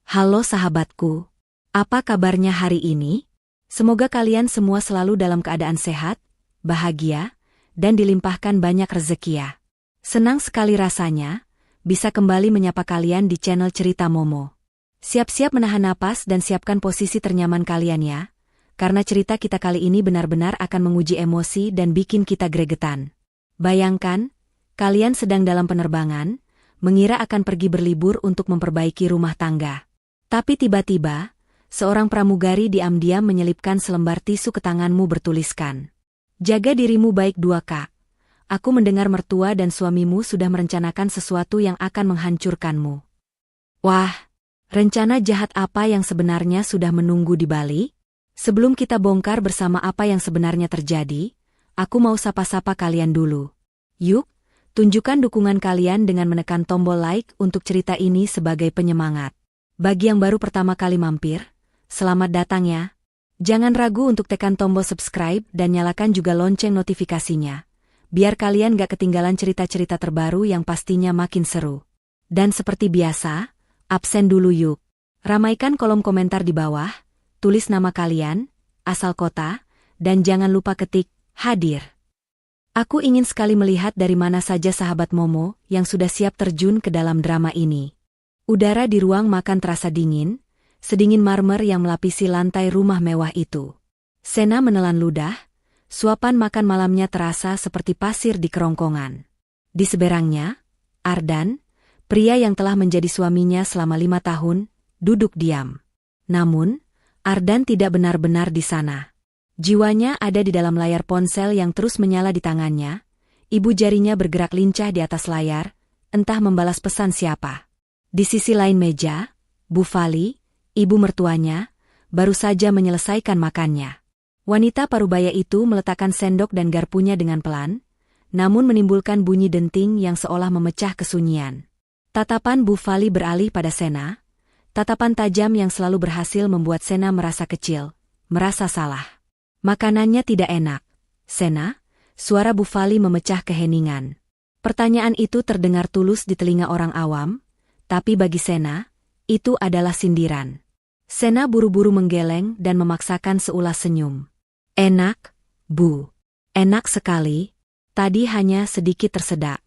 Halo sahabatku, apa kabarnya hari ini? Semoga kalian semua selalu dalam keadaan sehat, bahagia, dan dilimpahkan banyak rezeki ya. Senang sekali rasanya, bisa kembali menyapa kalian di channel Cerita Momo. Siap-siap menahan napas dan siapkan posisi ternyaman kalian ya, karena cerita kita kali ini benar-benar akan menguji emosi dan bikin kita gregetan. Bayangkan, kalian sedang dalam penerbangan, mengira akan pergi berlibur untuk memperbaiki rumah tangga. Tapi tiba-tiba, seorang pramugari diam-diam menyelipkan selembar tisu ke tanganmu bertuliskan, "Jaga dirimu baik 2K. Aku mendengar mertua dan suamimu sudah merencanakan sesuatu yang akan menghancurkanmu." Wah, rencana jahat apa yang sebenarnya sudah menunggu di Bali? Sebelum kita bongkar bersama apa yang sebenarnya terjadi, aku mau sapa-sapa kalian dulu. Yuk, tunjukkan dukungan kalian dengan menekan tombol like untuk cerita ini sebagai penyemangat. Bagi yang baru pertama kali mampir, selamat datang ya. Jangan ragu untuk tekan tombol subscribe dan nyalakan juga lonceng notifikasinya, biar kalian gak ketinggalan cerita-cerita terbaru yang pastinya makin seru. Dan seperti biasa, absen dulu yuk. Ramaikan kolom komentar di bawah, tulis nama kalian, asal kota, dan jangan lupa ketik hadir. Aku ingin sekali melihat dari mana saja sahabat Momo yang sudah siap terjun ke dalam drama ini. Udara di ruang makan terasa dingin, sedingin marmer yang melapisi lantai rumah mewah itu. Sena menelan ludah, suapan makan malamnya terasa seperti pasir di kerongkongan. Di seberangnya, Ardan, pria yang telah menjadi suaminya selama 5 tahun, duduk diam. Namun, Ardan tidak benar-benar di sana. Jiwanya ada di dalam layar ponsel yang terus menyala di tangannya, ibu jarinya bergerak lincah di atas layar, entah membalas pesan siapa. Di sisi lain meja, Bu Fali, ibu mertuanya, baru saja menyelesaikan makannya. Wanita parubaya itu meletakkan sendok dan garpunya dengan pelan, namun menimbulkan bunyi denting yang seolah memecah kesunyian. Tatapan Bu Fali beralih pada Sena, tatapan tajam yang selalu berhasil membuat Sena merasa kecil, merasa salah. Makanannya tidak enak. Sena, suara Bu Fali memecah keheningan. Pertanyaan itu terdengar tulus di telinga orang awam, tapi bagi Sena, itu adalah sindiran. Sena buru-buru menggeleng dan memaksakan seulas senyum. "Enak, Bu. Enak sekali. Tadi hanya sedikit tersedak."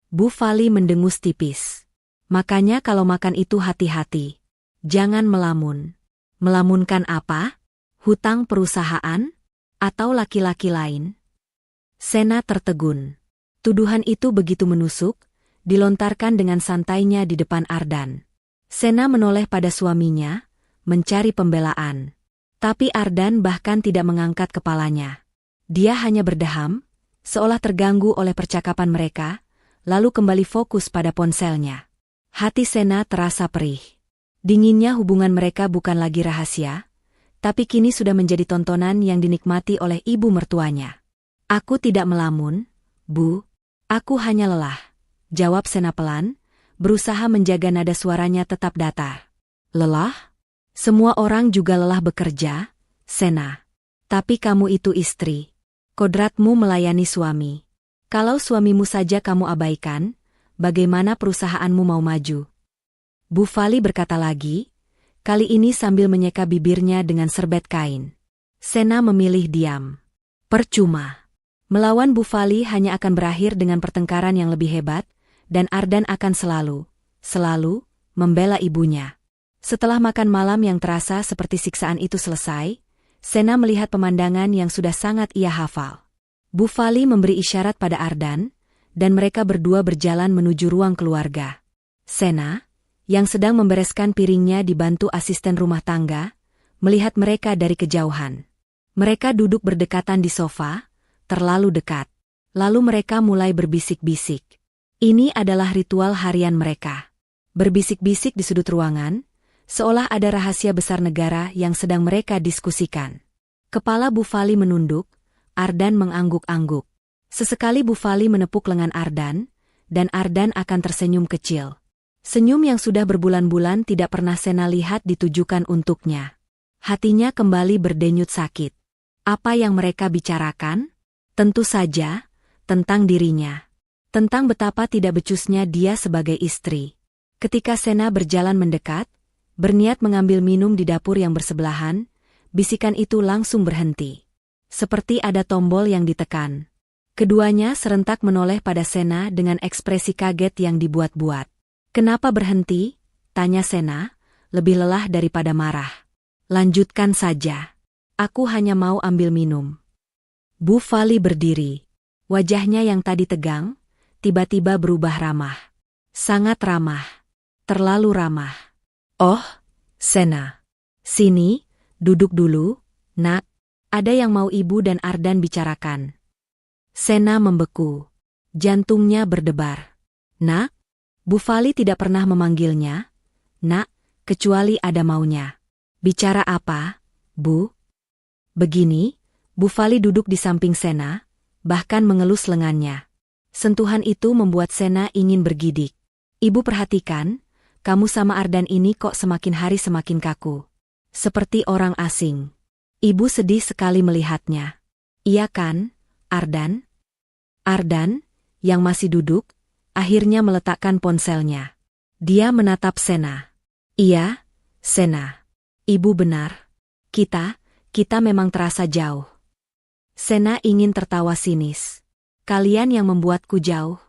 Bu Fali mendengus tipis. "Makanya kalau makan itu hati-hati. Jangan melamun." "Melamunkan apa? Hutang perusahaan? Atau laki-laki lain?" Sena tertegun. Tuduhan itu begitu menusuk, dilontarkan dengan santainya di depan Ardan. Sena menoleh pada suaminya, mencari pembelaan. Tapi Ardan bahkan tidak mengangkat kepalanya. Dia hanya berdeham, seolah terganggu oleh percakapan mereka, lalu kembali fokus pada ponselnya. Hati Sena terasa perih. Dinginnya hubungan mereka bukan lagi rahasia, tapi kini sudah menjadi tontonan yang dinikmati oleh ibu mertuanya. "Aku tidak melamun, Bu. Aku hanya lelah," jawab Sena pelan, berusaha menjaga nada suaranya tetap datar. "Lelah? Semua orang juga lelah bekerja, Sena. Tapi kamu itu istri. Kodratmu melayani suami. Kalau suamimu saja kamu abaikan, bagaimana perusahaanmu mau maju?" Bu Fali berkata lagi, kali ini sambil menyeka bibirnya dengan serbet kain. Sena memilih diam. Percuma. Melawan Bu Fali hanya akan berakhir dengan pertengkaran yang lebih hebat, dan Ardan akan selalu, membela ibunya. Setelah makan malam yang terasa seperti siksaan itu selesai, Sena melihat pemandangan yang sudah sangat ia hafal. Bu Fali memberi isyarat pada Ardan, dan mereka berdua berjalan menuju ruang keluarga. Sena, yang sedang membereskan piringnya dibantu asisten rumah tangga, melihat mereka dari kejauhan. Mereka duduk berdekatan di sofa, terlalu dekat. Lalu mereka mulai berbisik-bisik. Ini adalah ritual harian mereka. Berbisik-bisik di sudut ruangan, seolah ada rahasia besar negara yang sedang mereka diskusikan. Kepala Bu Fali menunduk, Ardan mengangguk-angguk. Sesekali Bu Fali menepuk lengan Ardan, dan Ardan akan tersenyum kecil. Senyum yang sudah berbulan-bulan tidak pernah Sena lihat ditujukan untuknya. Hatinya kembali berdenyut sakit. Apa yang mereka bicarakan? Tentu saja, tentang dirinya. Tentang betapa tidak becusnya dia sebagai istri. Ketika Sena berjalan mendekat, Berniat mengambil minum di dapur yang bersebelahan, bisikan itu langsung berhenti. Seperti ada tombol yang ditekan. Keduanya serentak menoleh pada Sena dengan ekspresi kaget yang dibuat-buat. "Kenapa berhenti?" tanya Sena, lebih lelah daripada marah. "Lanjutkan saja. Aku hanya mau ambil minum." Bu Fali berdiri. Wajahnya yang tadi tegang, tiba-tiba berubah ramah. Sangat ramah. Terlalu ramah. "Oh, Sena. Sini, duduk dulu, nak. Ada yang mau ibu dan Ardan bicarakan." Sena membeku. Jantungnya berdebar. "Nak?" Bu Fali tidak pernah memanggilnya nak, kecuali ada maunya. "Bicara apa, Bu?" "Begini." Bu Fali duduk di samping Sena, bahkan mengelus lengannya. Sentuhan itu membuat Sena ingin bergidik. "Ibu perhatikan, kamu sama Ardan ini kok semakin hari semakin kaku. Seperti orang asing." Ibu sedih sekali melihatnya. "Iya kan, Ardan?" Ardan, yang masih duduk, akhirnya meletakkan ponselnya. Dia menatap Sena. "Iya, Sena. Ibu benar. Kita memang terasa jauh." Sena ingin tertawa sinis. "Kalian yang membuatku jauh."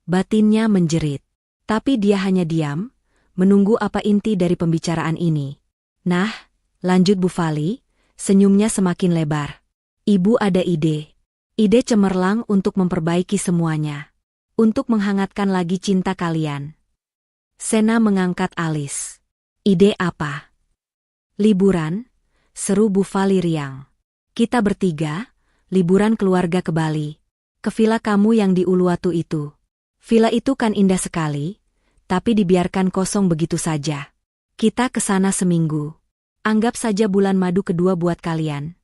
Batinnya menjerit. Tapi dia hanya diam, menunggu apa inti dari pembicaraan ini. "Nah," lanjut Bu Fali, senyumnya semakin lebar. "Ibu ada ide. Ide cemerlang untuk memperbaiki semuanya. Untuk menghangatkan lagi cinta kalian." Sena mengangkat alis. "Ide apa?" "Liburan," seru Bu Fali riang. "Kita bertiga, liburan keluarga ke Bali. Ke villa kamu yang di Uluwatu itu. Villa itu kan indah sekali, tapi dibiarkan kosong begitu saja. Kita ke sana seminggu. Anggap saja bulan madu kedua buat kalian."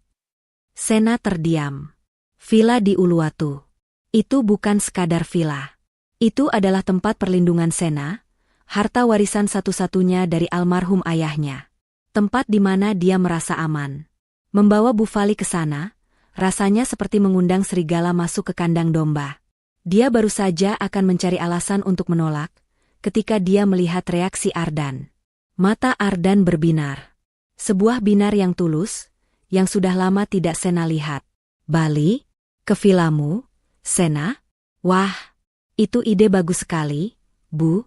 Sena terdiam. Villa di Uluwatu. Itu bukan sekadar villa. Itu adalah tempat perlindungan Sena, harta warisan satu-satunya dari almarhum ayahnya. Tempat di mana dia merasa aman. Membawa Bu Fali ke sana, rasanya seperti mengundang serigala masuk ke kandang domba. Dia baru saja akan mencari alasan untuk menolak, ketika dia melihat reaksi Ardan. Mata Ardan berbinar. Sebuah binar yang tulus, yang sudah lama tidak Sena lihat. "Bali? Ke villamu, Sena? Wah, itu ide bagus sekali, Bu."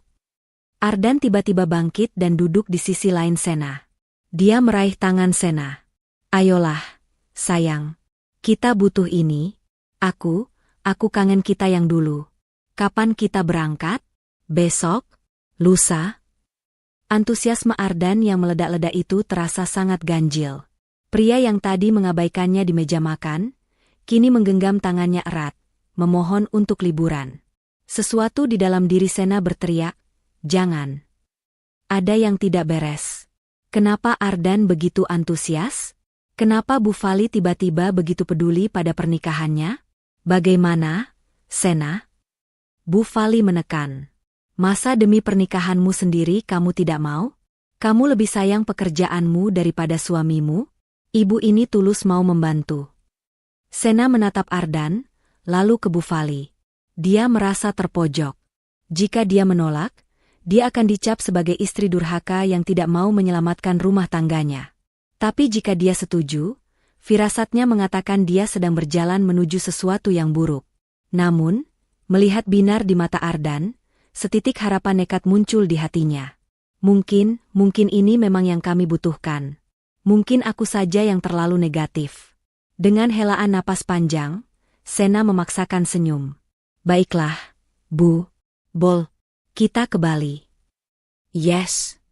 Ardan tiba-tiba bangkit dan duduk di sisi lain Sena. Dia meraih tangan Sena. "Ayolah, sayang. Kita butuh ini. Aku kangen kita yang dulu. Kapan kita berangkat? Besok? Lusa?" Antusiasme Ardan yang meledak-ledak itu terasa sangat ganjil. Pria yang tadi mengabaikannya di meja makan, kini menggenggam tangannya erat, memohon untuk liburan. Sesuatu di dalam diri Sena berteriak, "Jangan." Ada yang tidak beres. Kenapa Ardan begitu antusias? Kenapa Bu Fali tiba-tiba begitu peduli pada pernikahannya? "Bagaimana, Sena?" Bu Fali menekan. "Masa demi pernikahanmu sendiri kamu tidak mau? Kamu lebih sayang pekerjaanmu daripada suamimu?" Ibu ini tulus mau membantu. Sena menatap Ardan, lalu ke Bu Fali. Dia merasa terpojok. Jika dia menolak, dia akan dicap sebagai istri durhaka yang tidak mau menyelamatkan rumah tangganya. Tapi jika dia setuju, firasatnya mengatakan dia sedang berjalan menuju sesuatu yang buruk. Namun, melihat binar di mata Ardan, setitik harapan nekat muncul di hatinya. Mungkin ini memang yang kami butuhkan. Mungkin aku saja yang terlalu negatif." Dengan helaan napas panjang, Sena memaksakan senyum. "Baiklah, Bu. Kita ke Bali." "Yes."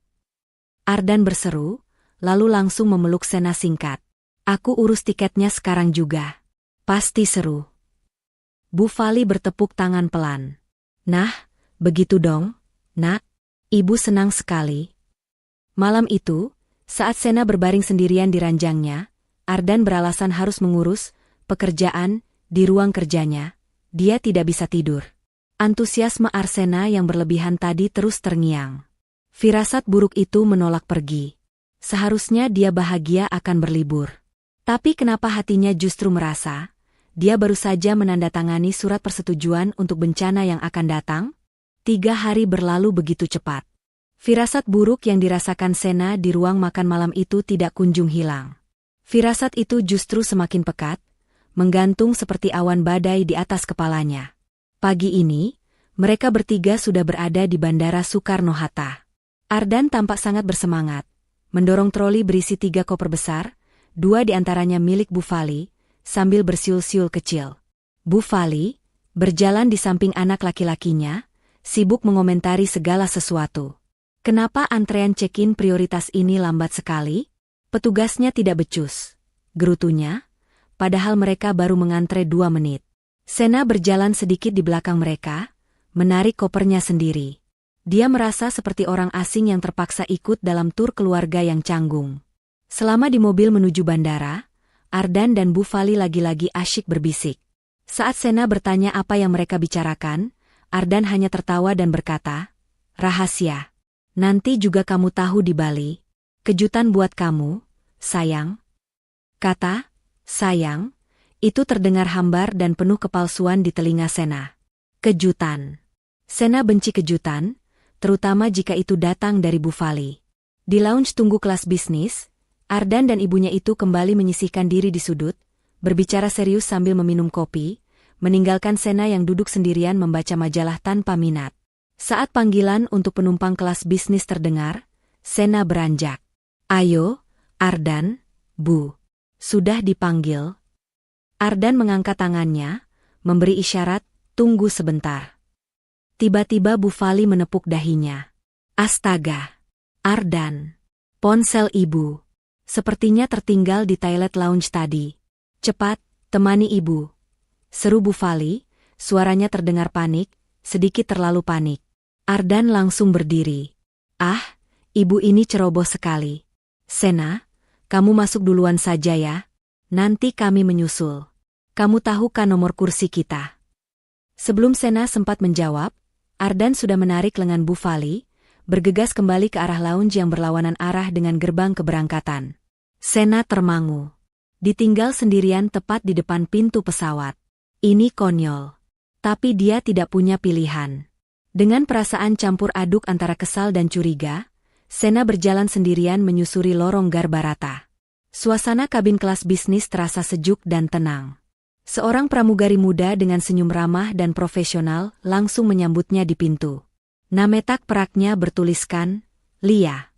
Ardan berseru, lalu langsung memeluk Sena singkat. "Aku urus tiketnya sekarang juga." "Pasti seru." Bu Fali bertepuk tangan pelan. "Nah, begitu dong, nak. Ibu senang sekali." Malam itu, saat Sena berbaring sendirian di ranjangnya, Ardan beralasan harus mengurus pekerjaan di ruang kerjanya. Dia tidak bisa tidur. Antusiasme Arsena yang berlebihan tadi terus terngiang. Firasat buruk itu menolak pergi. Seharusnya dia bahagia akan berlibur. Tapi kenapa hatinya justru merasa dia baru saja menandatangani surat persetujuan untuk bencana yang akan datang? 3 hari berlalu begitu cepat. Firasat buruk yang dirasakan Sena di ruang makan malam itu tidak kunjung hilang. Firasat itu justru semakin pekat, menggantung seperti awan badai di atas kepalanya. Pagi ini, mereka bertiga sudah berada di Bandara Soekarno-Hatta. Ardan tampak sangat bersemangat, mendorong troli berisi 3 koper besar, 2 diantaranya milik Bu Fali, sambil bersiul-siul kecil. Bu Fali berjalan di samping anak laki-lakinya, sibuk mengomentari segala sesuatu. Kenapa antrean check-in prioritas ini lambat sekali? Petugasnya tidak becus, gerutunya, padahal mereka baru mengantre 2 menit. Sena berjalan sedikit di belakang mereka, menarik kopernya sendiri. Dia merasa seperti orang asing yang terpaksa ikut dalam tur keluarga yang canggung. Selama di mobil menuju bandara, Ardan dan Bu Fali lagi-lagi asyik berbisik. Saat Sena bertanya apa yang mereka bicarakan, Ardan hanya tertawa dan berkata, "Rahasia. Nanti juga kamu tahu di Bali. Kejutan buat kamu, sayang." Kata "sayang" itu terdengar hambar dan penuh kepalsuan di telinga Sena. Kejutan. Sena benci kejutan, terutama jika itu datang dari Bu Fali. Di lounge tunggu kelas bisnis, Ardan dan ibunya itu kembali menyisihkan diri di sudut, berbicara serius sambil meminum kopi, meninggalkan Sena yang duduk sendirian membaca majalah tanpa minat. Saat panggilan untuk penumpang kelas bisnis terdengar, Sena beranjak. "Ayo, Ardan, Bu. Sudah dipanggil." Ardan mengangkat tangannya, memberi isyarat, "Tunggu sebentar." Tiba-tiba Bu Fali menepuk dahinya. "Astaga. Ardan. Ponsel ibu. Sepertinya tertinggal di toilet lounge tadi. Cepat, temani ibu." Seru Bu Fali, suaranya terdengar panik, sedikit terlalu panik. Ardan langsung berdiri. "Ah, ibu ini ceroboh sekali. Sena, kamu masuk duluan saja ya. Nanti kami menyusul. Kamu tahu kan nomor kursi kita?" Sebelum Sena sempat menjawab, Ardan sudah menarik lengan Bu Fali, bergegas kembali ke arah lounge yang berlawanan arah dengan gerbang keberangkatan. Sena termangu. Ditinggal sendirian tepat di depan pintu pesawat. Ini konyol. Tapi dia tidak punya pilihan. Dengan perasaan campur aduk antara kesal dan curiga, Sena berjalan sendirian menyusuri lorong Garbarata. Suasana kabin kelas bisnis terasa sejuk dan tenang. Seorang pramugari muda dengan senyum ramah dan profesional langsung menyambutnya di pintu. Nametak peraknya bertuliskan, "Lia."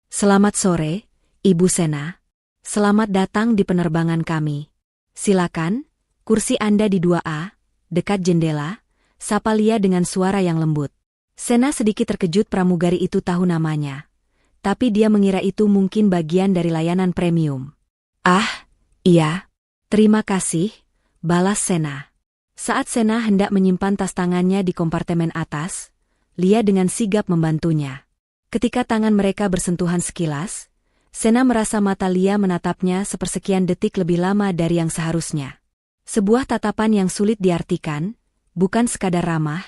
"Selamat sore, Ibu Sena. Selamat datang di penerbangan kami. Silakan, kursi Anda di 2A, dekat jendela," sapa Lia dengan suara yang lembut. Sena sedikit terkejut pramugari itu tahu namanya. Tapi dia mengira itu mungkin bagian dari layanan premium. "Ah, iya. Terima kasih," balas Sena. Saat Sena hendak menyimpan tas tangannya di kompartemen atas, Lia dengan sigap membantunya. Ketika tangan mereka bersentuhan sekilas, Sena merasa mata Lia menatapnya sepersekian detik lebih lama dari yang seharusnya. Sebuah tatapan yang sulit diartikan, bukan sekadar ramah,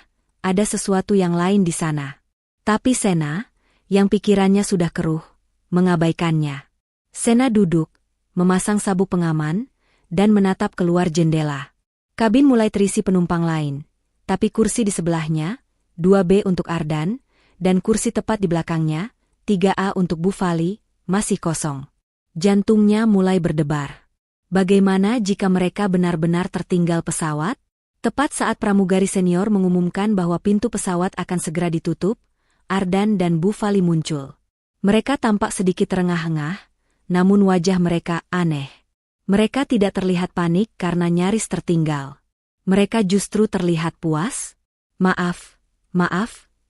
ada sesuatu yang lain di sana. Tapi Sena, yang pikirannya sudah keruh, mengabaikannya. Sena duduk, memasang sabuk pengaman, dan menatap keluar jendela. Kabin mulai terisi penumpang lain, tapi kursi di sebelahnya, 2B untuk Ardan, dan kursi tepat di belakangnya, 3A untuk Bu Fali, masih kosong. Jantungnya mulai berdebar. Bagaimana jika mereka benar-benar tertinggal pesawat? Tepat saat pramugari senior mengumumkan bahwa pintu pesawat akan segera ditutup, Ardan dan Bu Fali muncul. Mereka tampak sedikit terengah-engah, namun wajah mereka aneh. Mereka tidak terlihat panik karena nyaris tertinggal. Mereka justru terlihat puas. Maaf,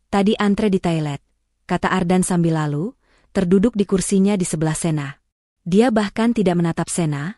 tadi antre di toilet," kata Ardan sambil lalu, terduduk di kursinya di sebelah Sena. Dia bahkan tidak menatap Sena,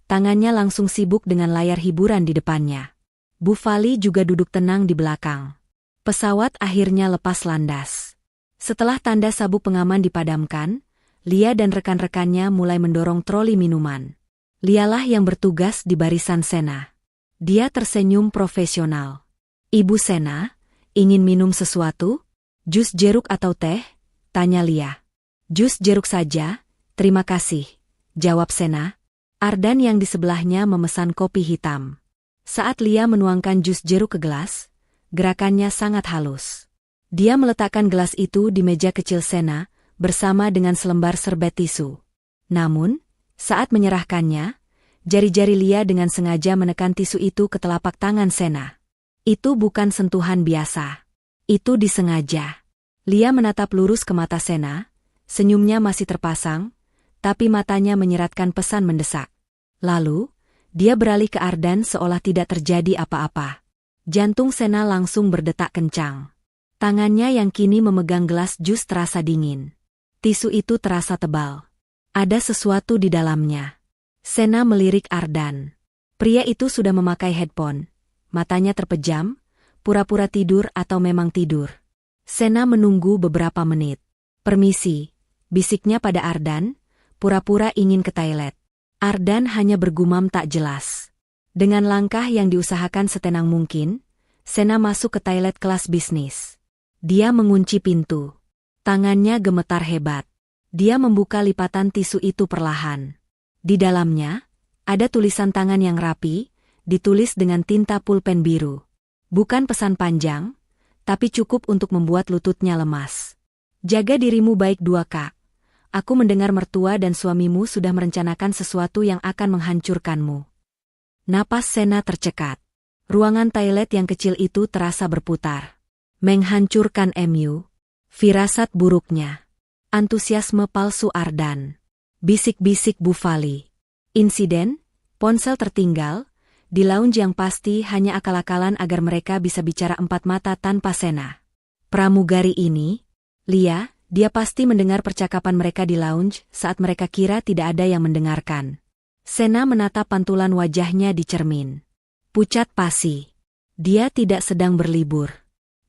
tangannya langsung sibuk dengan layar hiburan di depannya. Bu Fali juga duduk tenang di belakang. Pesawat akhirnya lepas landas. Setelah tanda sabuk pengaman dipadamkan, Lia dan rekan-rekannya mulai mendorong troli minuman. Lialah yang bertugas di barisan Sena. Dia tersenyum profesional. "Ibu Sena, ingin minum sesuatu? Jus jeruk atau teh?" tanya Lia. "Jus jeruk saja, terima kasih," jawab Sena. Ardan yang di sebelahnya memesan kopi hitam. Saat Lia menuangkan jus jeruk ke gelas, gerakannya sangat halus. Dia meletakkan gelas itu di meja kecil Sena, bersama dengan selembar serbet tisu. Namun, saat menyerahkannya, jari-jari Lia dengan sengaja menekan tisu itu ke telapak tangan Sena. Itu bukan sentuhan biasa. Itu disengaja. Lia menatap lurus ke mata Sena, senyumnya masih terpasang, tapi matanya menyeratkan pesan mendesak. Lalu, dia beralih ke Ardan seolah tidak terjadi apa-apa. Jantung Sena langsung berdetak kencang. Tangannya yang kini memegang gelas jus terasa dingin. Tisu itu terasa tebal. Ada sesuatu di dalamnya. Sena melirik Ardan. Pria itu sudah memakai headphone. Matanya terpejam, pura-pura tidur atau memang tidur. Sena menunggu beberapa menit. "Permisi," bisiknya pada Ardan, pura-pura ingin ke toilet. Ardan hanya bergumam tak jelas. Dengan langkah yang diusahakan setenang mungkin, Sena masuk ke toilet kelas bisnis. Dia mengunci pintu. Tangannya gemetar hebat. Dia membuka lipatan tisu itu perlahan. Di dalamnya, ada tulisan tangan yang rapi, ditulis dengan tinta pulpen biru. Bukan pesan panjang, tapi cukup untuk membuat lututnya lemas. "Jaga dirimu baik-baik, Kak. Aku mendengar mertua dan suamimu sudah merencanakan sesuatu yang akan menghancurkanmu." Napas Sena tercekat. Ruangan toilet yang kecil itu terasa berputar. Menghancurkan MU. Firasat buruknya. Antusiasme palsu Ardan. Bisik-bisik Bufali. Insiden, ponsel tertinggal, di lounge yang pasti hanya akal-akalan agar mereka bisa bicara empat mata tanpa Sena. Pramugari ini, Lia, dia pasti mendengar percakapan mereka di lounge saat mereka kira tidak ada yang mendengarkan. Sena menatap pantulan wajahnya di cermin. Pucat pasi. Dia tidak sedang berlibur.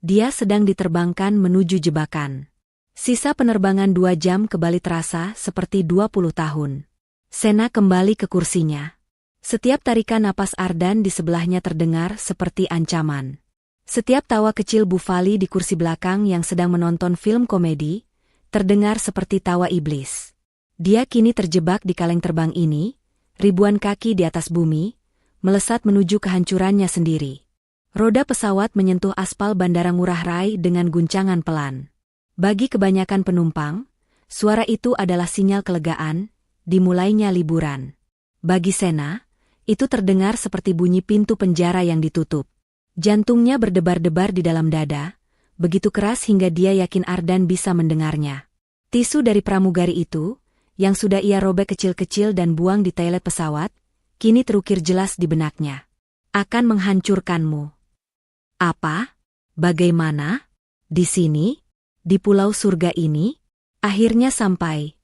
Dia sedang diterbangkan menuju jebakan. Sisa penerbangan 2 jam ke Bali terasa seperti 20 tahun. Sena kembali ke kursinya. Setiap tarikan napas Ardan di sebelahnya terdengar seperti ancaman. Setiap tawa kecil Bufali di kursi belakang yang sedang menonton film komedi, terdengar seperti tawa iblis. Dia kini terjebak di kaleng terbang ini, ribuan kaki di atas bumi, melesat menuju kehancurannya sendiri. Roda pesawat menyentuh aspal Bandara Ngurah Rai dengan guncangan pelan. Bagi kebanyakan penumpang, suara itu adalah sinyal kelegaan, dimulainya liburan. Bagi Sena, itu terdengar seperti bunyi pintu penjara yang ditutup. Jantungnya berdebar-debar di dalam dada, begitu keras hingga dia yakin Ardan bisa mendengarnya. Tisu dari pramugari itu, yang sudah ia robek kecil-kecil dan buang di toilet pesawat, kini terukir jelas di benaknya. "Akan menghancurkanmu." "Apa? Bagaimana? Di sini? Di pulau surga ini? Akhirnya sampai,"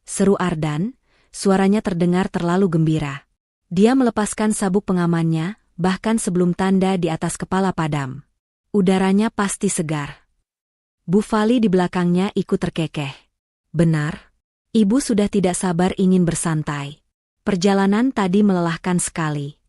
seru Ardan, suaranya terdengar terlalu gembira. Dia melepaskan sabuk pengamannya, bahkan sebelum tanda di atas kepala padam. Udaranya pasti segar. Bufali di belakangnya ikut terkekeh. "Benar. Ibu sudah tidak sabar ingin bersantai. Perjalanan tadi melelahkan sekali."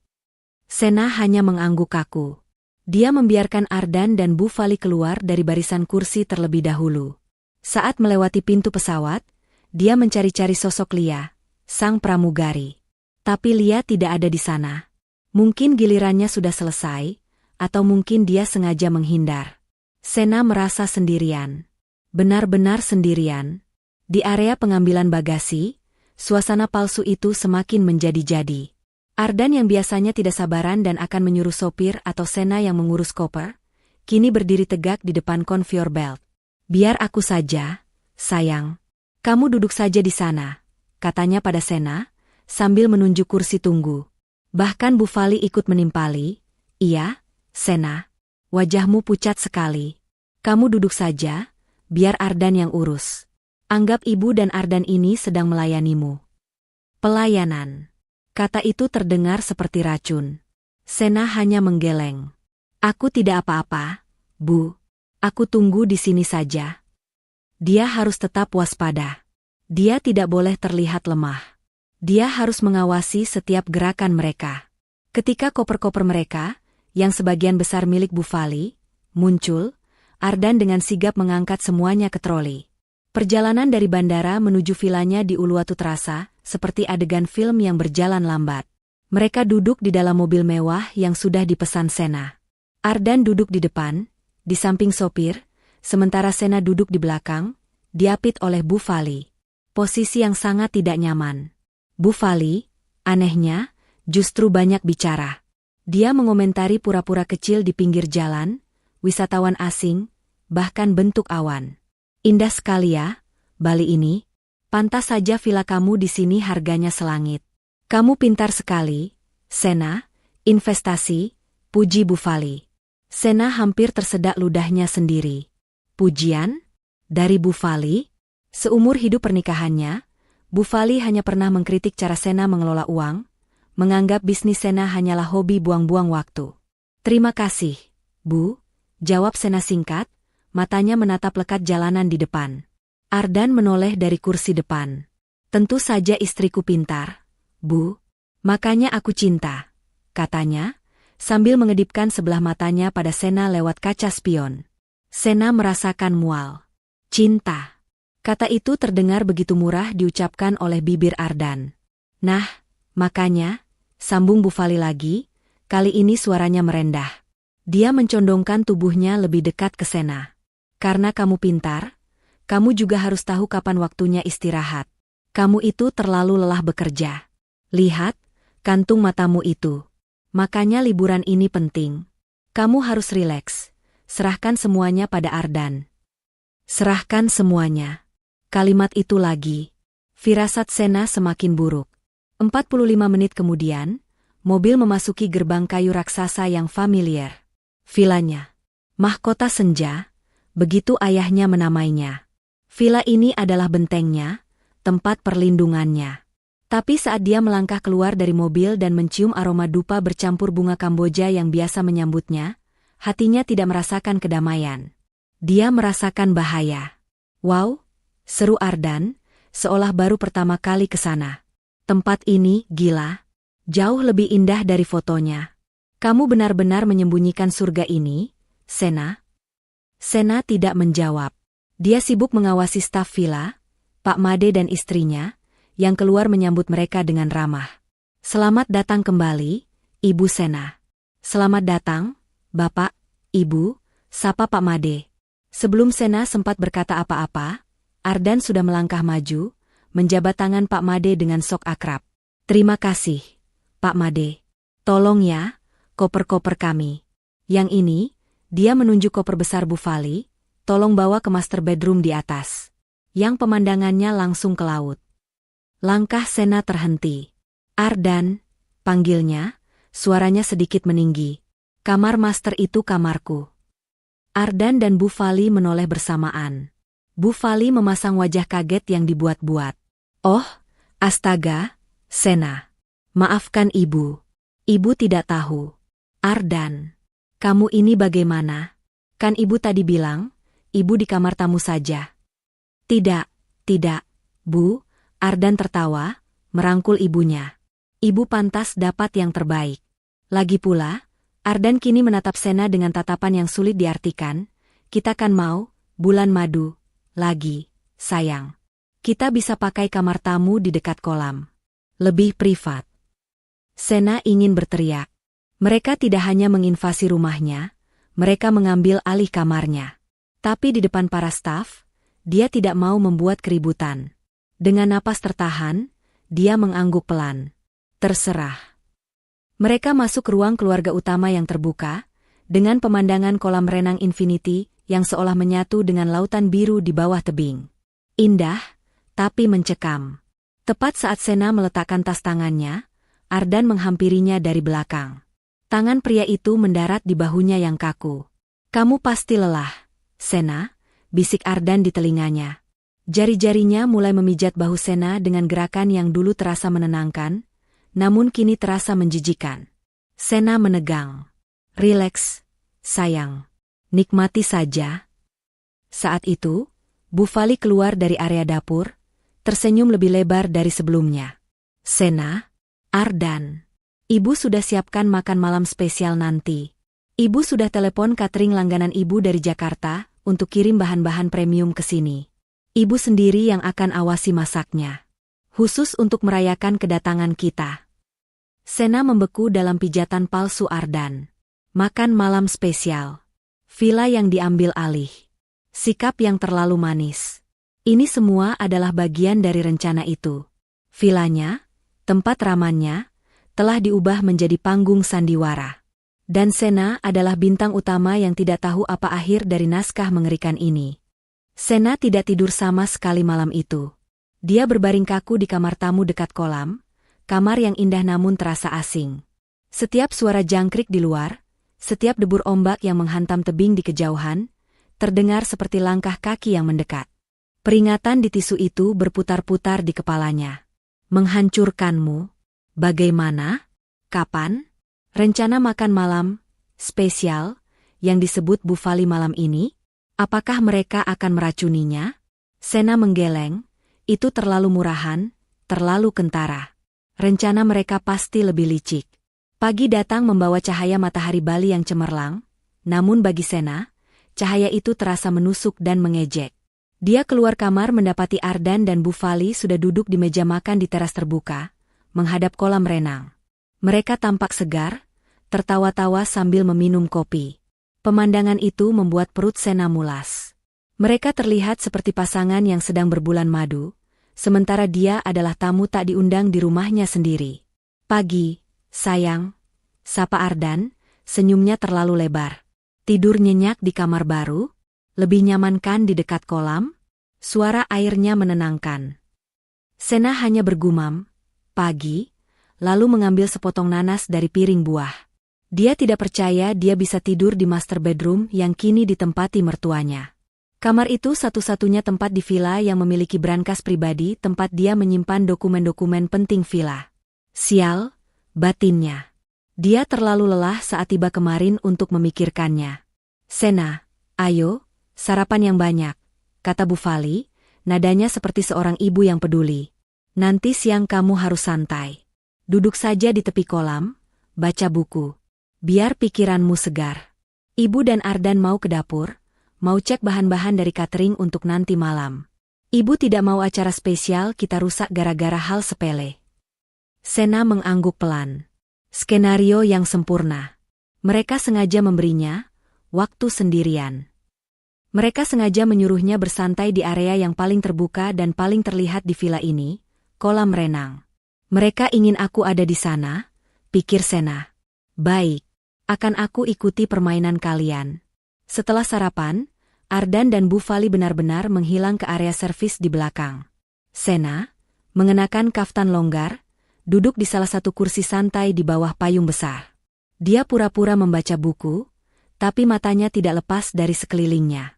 Sena hanya mengangguk kaku. Dia membiarkan Ardan dan Bufali keluar dari barisan kursi terlebih dahulu. Saat melewati pintu pesawat, dia mencari-cari sosok Lia, sang pramugari. Tapi Lia tidak ada di sana. Mungkin gilirannya sudah selesai, atau mungkin dia sengaja menghindar. Sena merasa sendirian. Benar-benar sendirian. Di area pengambilan bagasi, suasana palsu itu semakin menjadi-jadi. Ardan yang biasanya tidak sabaran dan akan menyuruh sopir atau Sena yang mengurus koper, kini berdiri tegak di depan conveyor belt. "Biar aku saja, sayang. Kamu duduk saja di sana," katanya pada Sena, sambil menunjuk kursi tunggu. Bahkan Bufali ikut menimpali. "Iya, Sena. Wajahmu pucat sekali. Kamu duduk saja, biar Ardan yang urus. Anggap ibu dan Ardan ini sedang melayanimu." Pelayanan. Kata itu terdengar seperti racun. Sena hanya menggeleng. "Aku tidak apa-apa, Bu. Aku tunggu di sini saja." Dia harus tetap waspada. Dia tidak boleh terlihat lemah. Dia harus mengawasi setiap gerakan mereka. Ketika koper-koper mereka, yang sebagian besar milik Bufali, muncul, Ardan dengan sigap mengangkat semuanya ke troli. Perjalanan dari bandara menuju vilanya di Uluwatu terasa seperti adegan film yang berjalan lambat. Mereka duduk di dalam mobil mewah yang sudah dipesan Sena. Ardan duduk di depan, di samping sopir, sementara Sena duduk di belakang, diapit oleh Bu Fali. Posisi yang sangat tidak nyaman. Bu Fali, anehnya, justru banyak bicara. Dia mengomentari pura-pura kecil di pinggir jalan, wisatawan asing, bahkan bentuk awan. Indah sekali ya, Bali ini. Pantas saja villa kamu di sini harganya selangit. Kamu pintar sekali, Sena, investasi, puji Bu Fali. Sena hampir tersedak ludahnya sendiri. Pujian? Dari Bu Fali? Seumur hidup pernikahannya, Bu Fali hanya pernah mengkritik cara Sena mengelola uang, menganggap bisnis Sena hanyalah hobi buang-buang waktu. Terima kasih, Bu, jawab Sena singkat, matanya menatap lekat jalanan di depan. Ardan menoleh dari kursi depan. Tentu saja istriku pintar, Bu. Makanya aku cinta, katanya, sambil mengedipkan sebelah matanya pada Sena lewat kaca spion. Sena merasakan mual. Cinta. Kata itu terdengar begitu murah diucapkan oleh bibir Ardan. Nah, makanya, sambung Bu Fali lagi, kali ini suaranya merendah. Dia mencondongkan tubuhnya lebih dekat ke Sena. Karena kamu pintar, kamu juga harus tahu kapan waktunya istirahat. Kamu itu terlalu lelah bekerja. Lihat, kantung matamu itu. Makanya liburan ini penting. Kamu harus rileks. Serahkan semuanya pada Ardan. Serahkan semuanya. Kalimat itu lagi. Firasat Sena semakin buruk. 45 menit kemudian, mobil memasuki gerbang kayu raksasa yang familiar. Vilanya. Mahkota senja, begitu ayahnya menamainya. Villa ini adalah bentengnya, tempat perlindungannya. Tapi saat dia melangkah keluar dari mobil dan mencium aroma dupa bercampur bunga Kamboja yang biasa menyambutnya, hatinya tidak merasakan kedamaian. Dia merasakan bahaya. Wow! Seru Ardan, seolah baru pertama kali ke sana. Tempat ini, gila. Jauh lebih indah dari fotonya. Kamu benar-benar menyembunyikan surga ini, Sena? Sena tidak menjawab. Dia sibuk mengawasi staf villa, Pak Made dan istrinya, yang keluar menyambut mereka dengan ramah. Selamat datang kembali, Ibu Sena. Selamat datang, Bapak, Ibu, sapa Pak Made. Sebelum Sena sempat berkata apa-apa, Ardan sudah melangkah maju, menjabat tangan Pak Made dengan sok akrab. Terima kasih, Pak Made. Tolong ya, koper-koper kami. Yang ini, dia menunjuk koper besar Bu Fali, tolong bawa ke master bedroom di atas. Yang pemandangannya langsung ke laut. Langkah Sena terhenti. Ardan, panggilnya, suaranya sedikit meninggi. Kamar master itu kamarku. Ardan dan Bu Fali menoleh bersamaan. Bu Fali memasang wajah kaget yang dibuat-buat. Oh, astaga, Sena. Maafkan Ibu. Ibu tidak tahu. Ardan, kamu ini bagaimana? Kan Ibu tadi bilang, Ibu di kamar tamu saja. Tidak, Bu. Ardan tertawa, merangkul ibunya. Ibu pantas dapat yang terbaik. Lagi pula, Ardan kini menatap Sena dengan tatapan yang sulit diartikan. Kita kan mau, bulan madu. Lagi, sayang. Kita bisa pakai kamar tamu di dekat kolam. Lebih privat. Sena ingin berteriak. Mereka tidak hanya menginvasi rumahnya, mereka mengambil alih kamarnya. Tapi di depan para staf, dia tidak mau membuat keributan. Dengan napas tertahan, dia mengangguk pelan. Terserah. Mereka masuk ke ruang keluarga utama yang terbuka, dengan pemandangan kolam renang infinity, yang seolah menyatu dengan lautan biru di bawah tebing. Indah, tapi mencekam. Tepat saat Sena meletakkan tas tangannya, Ardan menghampirinya dari belakang. Tangan pria itu mendarat di bahunya yang kaku. Kamu pasti lelah, Sena, bisik Ardan di telinganya. Jari-jarinya mulai memijat bahu Sena dengan gerakan yang dulu terasa menenangkan, namun kini terasa menjijikan. Sena menegang. Rileks, sayang. Nikmati saja. Saat itu, Bu Fali keluar dari area dapur, tersenyum lebih lebar dari sebelumnya. Sena, Ardan, Ibu sudah siapkan makan malam spesial nanti. Ibu sudah telepon catering langganan Ibu dari Jakarta untuk kirim bahan-bahan premium ke sini. Ibu sendiri yang akan awasi masaknya. Khusus untuk merayakan kedatangan kita. Sena membeku dalam pijatan palsu Ardan. Makan malam spesial. Villa yang diambil alih. Sikap yang terlalu manis. Ini semua adalah bagian dari rencana itu. Vilanya, tempat ramannya, telah diubah menjadi panggung sandiwara. Dan Sena adalah bintang utama yang tidak tahu apa akhir dari naskah mengerikan ini. Sena tidak tidur sama sekali malam itu. Dia berbaring kaku di kamar tamu dekat kolam, kamar yang indah namun terasa asing. Setiap suara jangkrik di luar, setiap debur ombak yang menghantam tebing di kejauhan, terdengar seperti langkah kaki yang mendekat. Peringatan di tisu itu berputar-putar di kepalanya. Menghancurkanmu. Bagaimana? Kapan? Rencana makan malam, spesial, yang disebut Bufali malam ini? Apakah mereka akan meracuninya? Sena menggeleng, itu terlalu murahan, terlalu kentara. Rencana mereka pasti lebih licik. Pagi datang membawa cahaya matahari Bali yang cemerlang, namun bagi Sena, cahaya itu terasa menusuk dan mengejek. Dia keluar kamar mendapati Ardan dan Bufali sudah duduk di meja makan di teras terbuka, menghadap kolam renang. Mereka tampak segar, tertawa-tawa sambil meminum kopi. Pemandangan itu membuat perut Sena mulas. Mereka terlihat seperti pasangan yang sedang berbulan madu, sementara dia adalah tamu tak diundang di rumahnya sendiri. Pagi, sayang, sapa Ardan, senyumnya terlalu lebar. Tidur nyenyak di kamar baru? Lebih nyaman kan di dekat kolam? Suara airnya menenangkan. Sena hanya bergumam, pagi, lalu mengambil sepotong nanas dari piring buah. Dia tidak percaya dia bisa tidur di master bedroom yang kini ditempati mertuanya. Kamar itu satu-satunya tempat di villa yang memiliki brankas pribadi tempat dia menyimpan dokumen-dokumen penting villa. Sial, batinnya. Dia terlalu lelah saat tiba kemarin untuk memikirkannya. Sena, ayo, sarapan yang banyak, kata Bufali, nadanya seperti seorang ibu yang peduli. Nanti siang kamu harus santai. Duduk saja di tepi kolam, baca buku. Biar pikiranmu segar. Ibu dan Ardan mau ke dapur, mau cek bahan-bahan dari catering untuk nanti malam. Ibu tidak mau acara spesial kita rusak gara-gara hal sepele. Sena mengangguk pelan. Skenario yang sempurna. Mereka sengaja memberinya waktu sendirian. Mereka sengaja menyuruhnya bersantai di area yang paling terbuka dan paling terlihat di villa ini, kolam renang. Mereka ingin aku ada di sana, pikir Sena. Baik, akan aku ikuti permainan kalian. Setelah sarapan, Ardan dan Bufali benar-benar menghilang ke area servis di belakang. Sena, mengenakan kaftan longgar, duduk di salah satu kursi santai di bawah payung besar. Dia pura-pura membaca buku, tapi matanya tidak lepas dari sekelilingnya.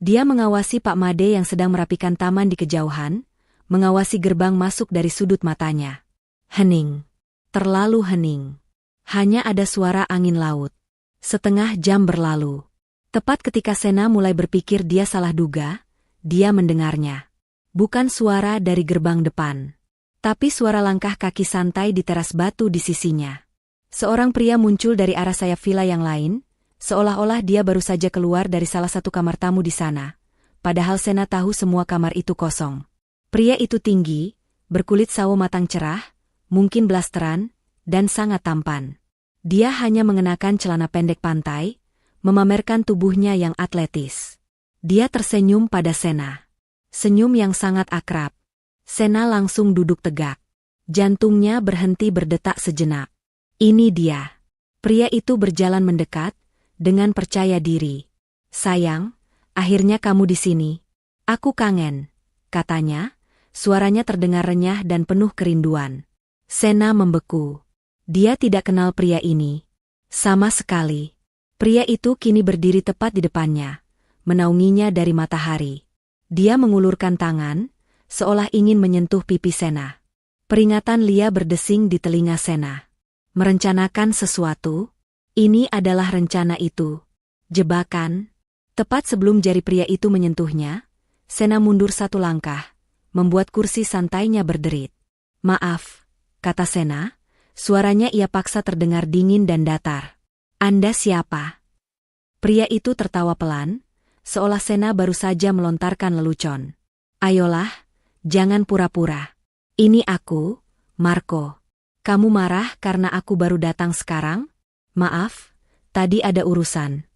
Dia mengawasi Pak Made yang sedang merapikan taman di kejauhan, mengawasi gerbang masuk dari sudut matanya. Hening. Terlalu hening. Hanya ada suara angin laut. Setengah jam berlalu. Tepat ketika Sena mulai berpikir dia salah duga, dia mendengarnya. Bukan suara dari gerbang depan, tapi suara langkah kaki santai di teras batu di sisinya. Seorang pria muncul dari arah sayap villa yang lain, seolah-olah dia baru saja keluar dari salah satu kamar tamu di sana, padahal Sena tahu semua kamar itu kosong. Pria itu tinggi, berkulit sawo matang cerah, mungkin blasteran, dan sangat tampan. Dia hanya mengenakan celana pendek pantai, memamerkan tubuhnya yang atletis. Dia tersenyum pada Sena. Senyum yang sangat akrab. Sena langsung duduk tegak. Jantungnya berhenti berdetak sejenak. Ini dia. Pria itu berjalan mendekat, dengan percaya diri. Sayang, akhirnya kamu di sini. Aku kangen, katanya, suaranya terdengar renyah dan penuh kerinduan. Sena membeku. Dia tidak kenal pria ini. Sama sekali. Pria itu kini berdiri tepat di depannya, menaunginya dari matahari. Dia mengulurkan tangan, seolah ingin menyentuh pipi Sena. Peringatan Lia berdesing di telinga Sena. Merencanakan sesuatu? Ini adalah rencana itu. Jebakan? Tepat sebelum jari pria itu menyentuhnya, Sena mundur satu langkah, membuat kursi santainya berderit. Maaf, kata Sena, suaranya ia paksa terdengar dingin dan datar. Anda siapa? Pria itu tertawa pelan, seolah Sena baru saja melontarkan lelucon. Ayolah, jangan pura-pura. Ini aku, Marco. Kamu marah karena aku baru datang sekarang? Maaf, tadi ada urusan.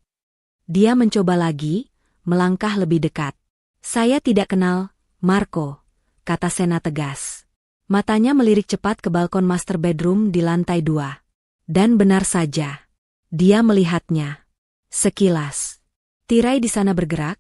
Dia mencoba lagi, melangkah lebih dekat. Saya tidak kenal, Marco, kata Sena tegas. Matanya melirik cepat ke balkon master bedroom di lantai 2. Dan benar saja. Dia melihatnya. Sekilas. Tirai di sana bergerak,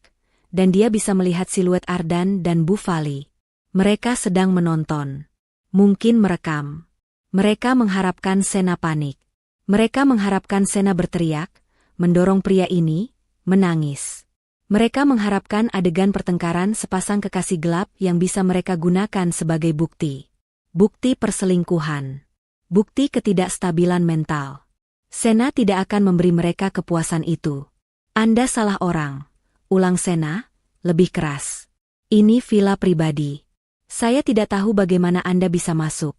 dan dia bisa melihat siluet Ardan dan Bu Fali. Mereka sedang menonton. Mungkin merekam. Mereka mengharapkan Sena panik. Mereka mengharapkan Sena berteriak, mendorong pria ini, menangis. Mereka mengharapkan adegan pertengkaran sepasang kekasih gelap yang bisa mereka gunakan sebagai bukti. Bukti perselingkuhan. Bukti ketidakstabilan mental. Sena tidak akan memberi mereka kepuasan itu. Anda salah orang, ulang Sena, lebih keras. Ini villa pribadi. Saya tidak tahu bagaimana Anda bisa masuk,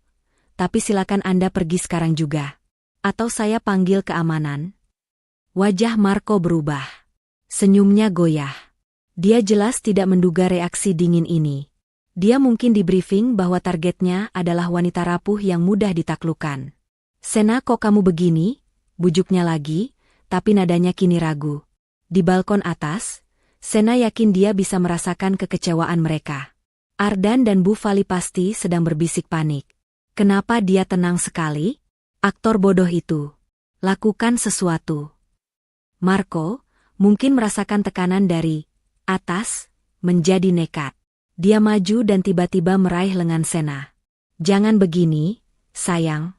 tapi silakan Anda pergi sekarang juga. Atau saya panggil keamanan. Wajah Marco berubah. Senyumnya goyah. Dia jelas tidak menduga reaksi dingin ini. Dia mungkin di-briefing bahwa targetnya adalah wanita rapuh yang mudah ditaklukkan. Sena, kok kamu begini? Bujuknya lagi, tapi nadanya kini ragu. Di balkon atas, Sena yakin dia bisa merasakan kekecewaan mereka. Ardan dan Bu Fali pasti sedang berbisik panik. Kenapa dia tenang sekali? Aktor bodoh itu. Lakukan sesuatu. Marco mungkin merasakan tekanan dari atas, menjadi nekat. Dia maju dan tiba-tiba meraih lengan Sena. Jangan begini, sayang.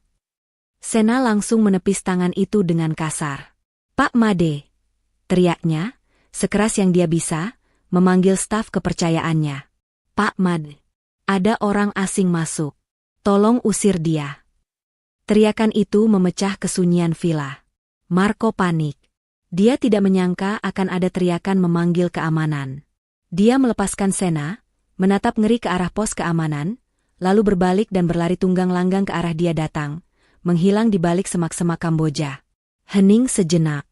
Sena langsung menepis tangan itu dengan kasar. Pak Made, teriaknya, sekeras yang dia bisa, memanggil staf kepercayaannya. Pak Made, ada orang asing masuk. Tolong usir dia. Teriakan itu memecah kesunyian villa. Marco panik. Dia tidak menyangka akan ada teriakan memanggil keamanan. Dia melepaskan Sena, menatap ngeri ke arah pos keamanan, lalu berbalik dan berlari tunggang langgang ke arah dia datang, menghilang di balik semak-semak Kamboja. Hening sejenak.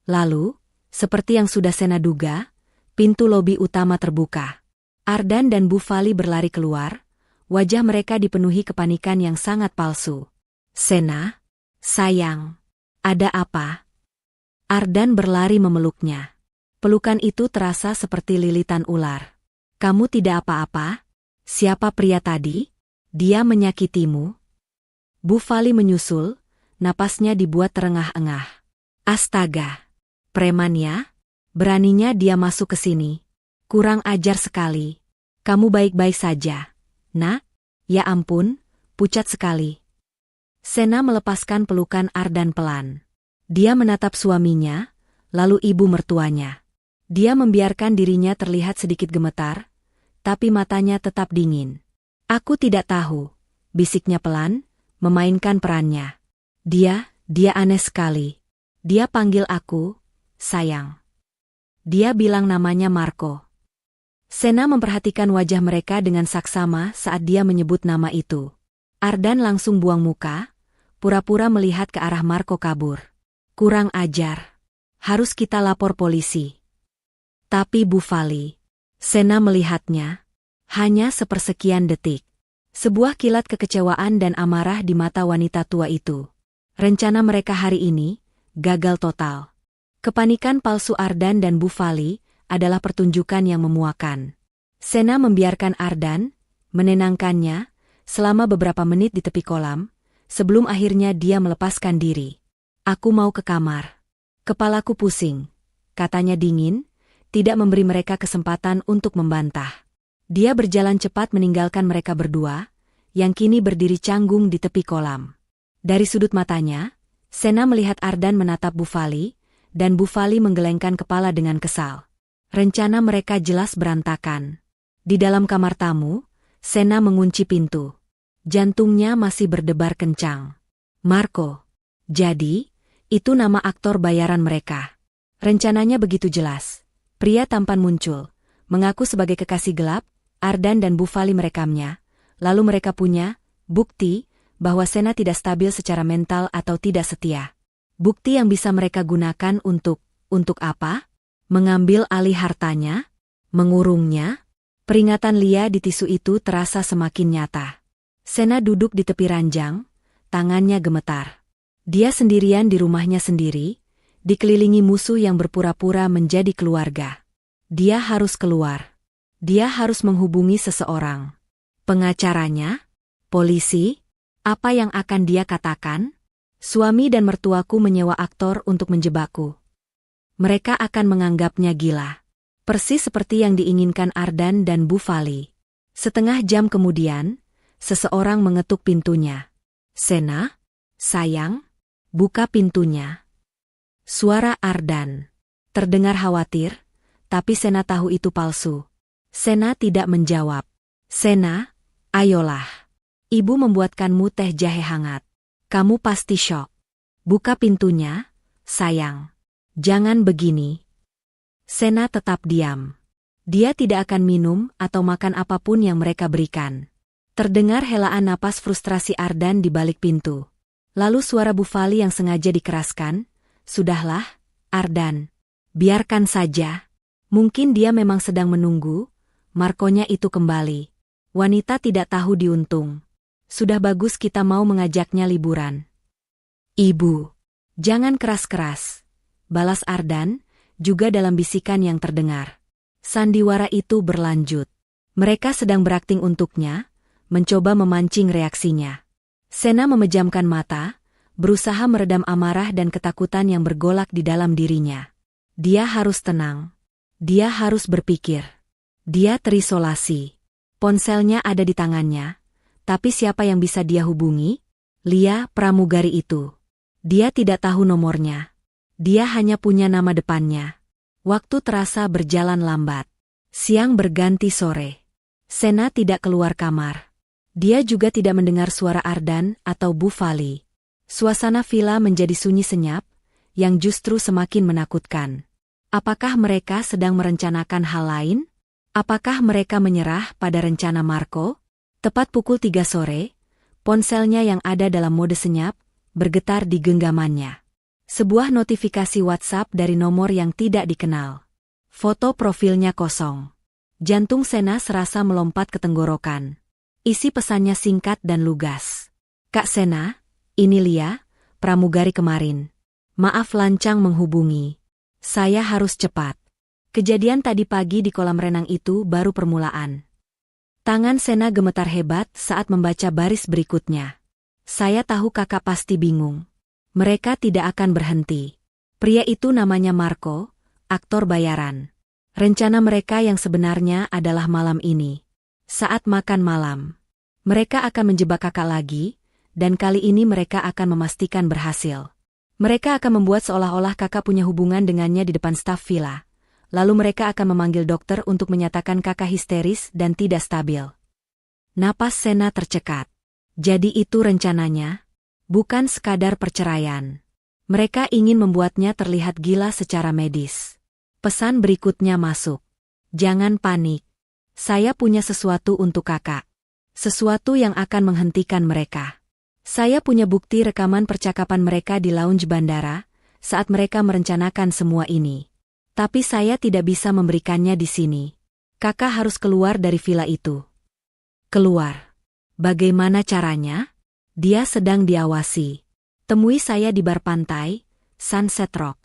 Lalu, seperti yang sudah Sena duga, pintu lobi utama terbuka. Ardan dan Bu Fali berlari keluar, wajah mereka dipenuhi kepanikan yang sangat palsu. Sena, sayang, ada apa? Ardan berlari memeluknya. Pelukan itu terasa seperti lilitan ular. Kamu tidak apa-apa? Siapa pria tadi? Dia menyakitimu? Bu Fali menyusul, napasnya dibuat terengah-engah. Astaga! Preman ya? Beraninya dia masuk ke sini. Kurang ajar sekali. Kamu baik-baik saja, nak? Ya ampun, pucat sekali. Sena melepaskan pelukan Ardan pelan. Dia menatap suaminya, lalu ibu mertuanya. Dia membiarkan dirinya terlihat sedikit gemetar, tapi matanya tetap dingin. Aku tidak tahu, bisiknya pelan, memainkan perannya. Dia aneh sekali. Dia panggil aku, sayang. Dia bilang namanya Marco. Sena memperhatikan wajah mereka dengan saksama saat dia menyebut nama itu. Ardan langsung buang muka, pura-pura melihat ke arah Marco kabur. Kurang ajar. Harus kita lapor polisi. Tapi Bu Fali. Sena melihatnya. Hanya sepersekian detik. Sebuah kilat kekecewaan dan amarah di mata wanita tua itu. Rencana mereka hari ini gagal total. Kepanikan palsu Ardan dan Bu Fali adalah pertunjukan yang memuakan. Sena membiarkan Ardan, menenangkannya, selama beberapa menit di tepi kolam, sebelum akhirnya dia melepaskan diri. Aku mau ke kamar. Kepalaku pusing, katanya dingin, tidak memberi mereka kesempatan untuk membantah. Dia berjalan cepat meninggalkan mereka berdua, yang kini berdiri canggung di tepi kolam. Dari sudut matanya, Sena melihat Ardan menatap Bu Fali, dan Bu Fali menggelengkan kepala dengan kesal. Rencana mereka jelas berantakan. Di dalam kamar tamu, Sena mengunci pintu. Jantungnya masih berdebar kencang. Marco. Jadi, itu nama aktor bayaran mereka. Rencananya begitu jelas. Pria tampan muncul, mengaku sebagai kekasih gelap, Ardan dan Bu Fali merekamnya. Lalu mereka punya bukti bahwa Sena tidak stabil secara mental atau tidak setia. Bukti yang bisa mereka gunakan untuk apa? Mengambil alih hartanya? Mengurungnya? Peringatan Lia di tisu itu terasa semakin nyata. Sena duduk di tepi ranjang, tangannya gemetar. Dia sendirian di rumahnya sendiri, dikelilingi musuh yang berpura-pura menjadi keluarga. Dia harus keluar. Dia harus menghubungi seseorang. Pengacaranya? Polisi? Apa yang akan dia katakan? Suami dan mertuaku menyewa aktor untuk menjebakku. Mereka akan menganggapnya gila. Persis seperti yang diinginkan Ardan dan Bu Fali. Setengah jam kemudian, seseorang mengetuk pintunya. Sena? Sayang? Buka pintunya. Suara Ardan. Terdengar khawatir, tapi Sena tahu itu palsu. Sena tidak menjawab. Sena, ayolah. Ibu membuatkanmu teh jahe hangat. Kamu pasti syok. Buka pintunya, sayang. Jangan begini. Sena tetap diam. Dia tidak akan minum atau makan apapun yang mereka berikan. Terdengar helaan napas frustrasi Ardan di balik pintu. Lalu suara Bu Fali yang sengaja dikeraskan, "Sudahlah, Ardan. Biarkan saja. Mungkin dia memang sedang menunggu Markonya itu kembali. Wanita tidak tahu diuntung. Sudah bagus kita mau mengajaknya liburan." "Ibu, jangan keras-keras," balas Ardan, juga dalam bisikan yang terdengar. Sandiwara itu berlanjut. Mereka sedang berakting untuknya, mencoba memancing reaksinya. Sena memejamkan mata, berusaha meredam amarah dan ketakutan yang bergolak di dalam dirinya. Dia harus tenang. Dia harus berpikir. Dia terisolasi. Ponselnya ada di tangannya. Tapi siapa yang bisa dia hubungi? Lia, pramugari itu. Dia tidak tahu nomornya. Dia hanya punya nama depannya. Waktu terasa berjalan lambat. Siang berganti sore. Sena tidak keluar kamar. Dia juga tidak mendengar suara Ardan atau Bu Fali. Suasana villa menjadi sunyi senyap, yang justru semakin menakutkan. Apakah mereka sedang merencanakan hal lain? Apakah mereka menyerah pada rencana Marco? Tepat pukul 3 sore, ponselnya yang ada dalam mode senyap, bergetar di genggamannya. Sebuah notifikasi WhatsApp dari nomor yang tidak dikenal. Foto profilnya kosong. Jantung Sena serasa melompat ke tenggorokan. Isi pesannya singkat dan lugas. "Kak Sena, ini Lia, pramugari kemarin. Maaf lancang menghubungi. Saya harus cepat. Kejadian tadi pagi di kolam renang itu baru permulaan." Tangan Sena gemetar hebat saat membaca baris berikutnya. "Saya tahu kakak pasti bingung. Mereka tidak akan berhenti. Pria itu namanya Marco, aktor bayaran. Rencana mereka yang sebenarnya adalah malam ini. Saat makan malam. Mereka akan menjebak kakak lagi, dan kali ini mereka akan memastikan berhasil. Mereka akan membuat seolah-olah kakak punya hubungan dengannya di depan staf villa. Lalu mereka akan memanggil dokter untuk menyatakan kakak histeris dan tidak stabil." Napas Sena tercekat. Jadi itu rencananya? Bukan sekadar perceraian. Mereka ingin membuatnya terlihat gila secara medis. Pesan berikutnya masuk. "Jangan panik. Saya punya sesuatu untuk kakak. Sesuatu yang akan menghentikan mereka. Saya punya bukti rekaman percakapan mereka di lounge bandara saat mereka merencanakan semua ini. Tapi saya tidak bisa memberikannya di sini. Kakak harus keluar dari villa itu." "Keluar? Bagaimana caranya?" "Dia sedang diawasi. Temui saya di bar pantai, Sunset Rock.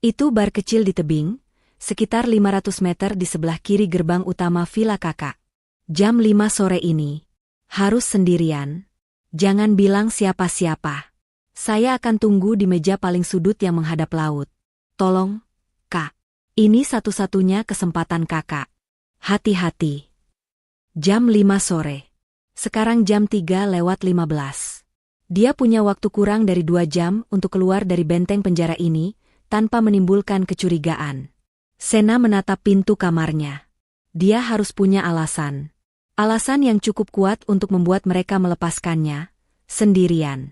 Itu bar kecil di tebing, sekitar 500 meter di sebelah kiri gerbang utama villa kakak. Jam 5 sore ini. Harus sendirian. Jangan bilang siapa-siapa. Saya akan tunggu di meja paling sudut yang menghadap laut. Tolong, Kak. Ini satu-satunya kesempatan kakak. Hati-hati." Jam 5 sore. Sekarang jam 3:15. Dia punya waktu kurang dari 2 jam untuk keluar dari benteng penjara ini, tanpa menimbulkan kecurigaan. Sena menatap pintu kamarnya. Dia harus punya alasan. Alasan yang cukup kuat untuk membuat mereka melepaskannya, sendirian.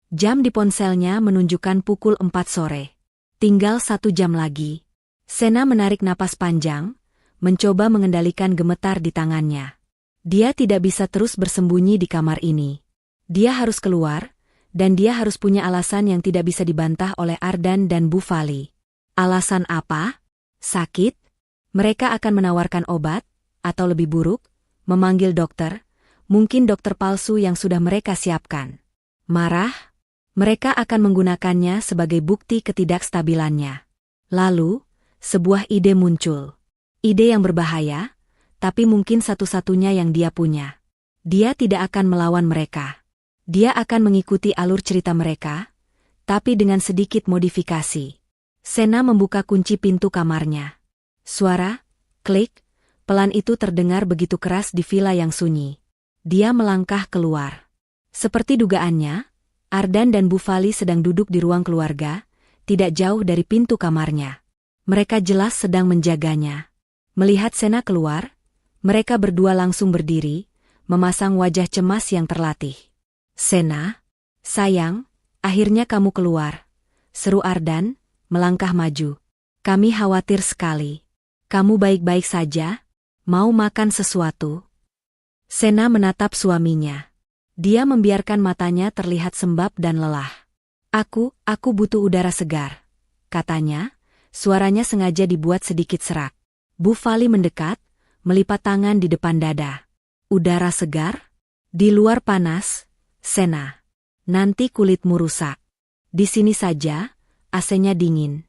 Jam di ponselnya menunjukkan pukul 4 sore. Tinggal 1 jam lagi. Sena menarik napas panjang, mencoba mengendalikan gemetar di tangannya. Dia tidak bisa terus bersembunyi di kamar ini. Dia harus keluar, dan dia harus punya alasan yang tidak bisa dibantah oleh Ardan dan Bu Fali. Alasan apa? Sakit? Mereka akan menawarkan obat, atau lebih buruk, memanggil dokter, mungkin dokter palsu yang sudah mereka siapkan. Marah? Mereka akan menggunakannya sebagai bukti ketidakstabilannya. Lalu, sebuah ide muncul. Ide yang berbahaya, tapi mungkin satu-satunya yang dia punya. Dia tidak akan melawan mereka. Dia akan mengikuti alur cerita mereka, tapi dengan sedikit modifikasi. Sena membuka kunci pintu kamarnya. Suara, klik, pelan itu terdengar begitu keras di villa yang sunyi. Dia melangkah keluar. Seperti dugaannya, Ardan dan Bufali sedang duduk di ruang keluarga, tidak jauh dari pintu kamarnya. Mereka jelas sedang menjaganya. Melihat Sena keluar, mereka berdua langsung berdiri, memasang wajah cemas yang terlatih. Sena, sayang, akhirnya kamu keluar, seru Ardan, melangkah maju. Kami khawatir sekali. Kamu baik-baik saja? Mau makan sesuatu? Sena menatap suaminya. Dia membiarkan matanya terlihat sembab dan lelah. Aku butuh udara segar, katanya, suaranya sengaja dibuat sedikit serak. Bufali mendekat, melipat tangan di depan dada. Udara segar? Di luar panas, Sena. Nanti kulitmu rusak. Di sini saja, AC-nya dingin.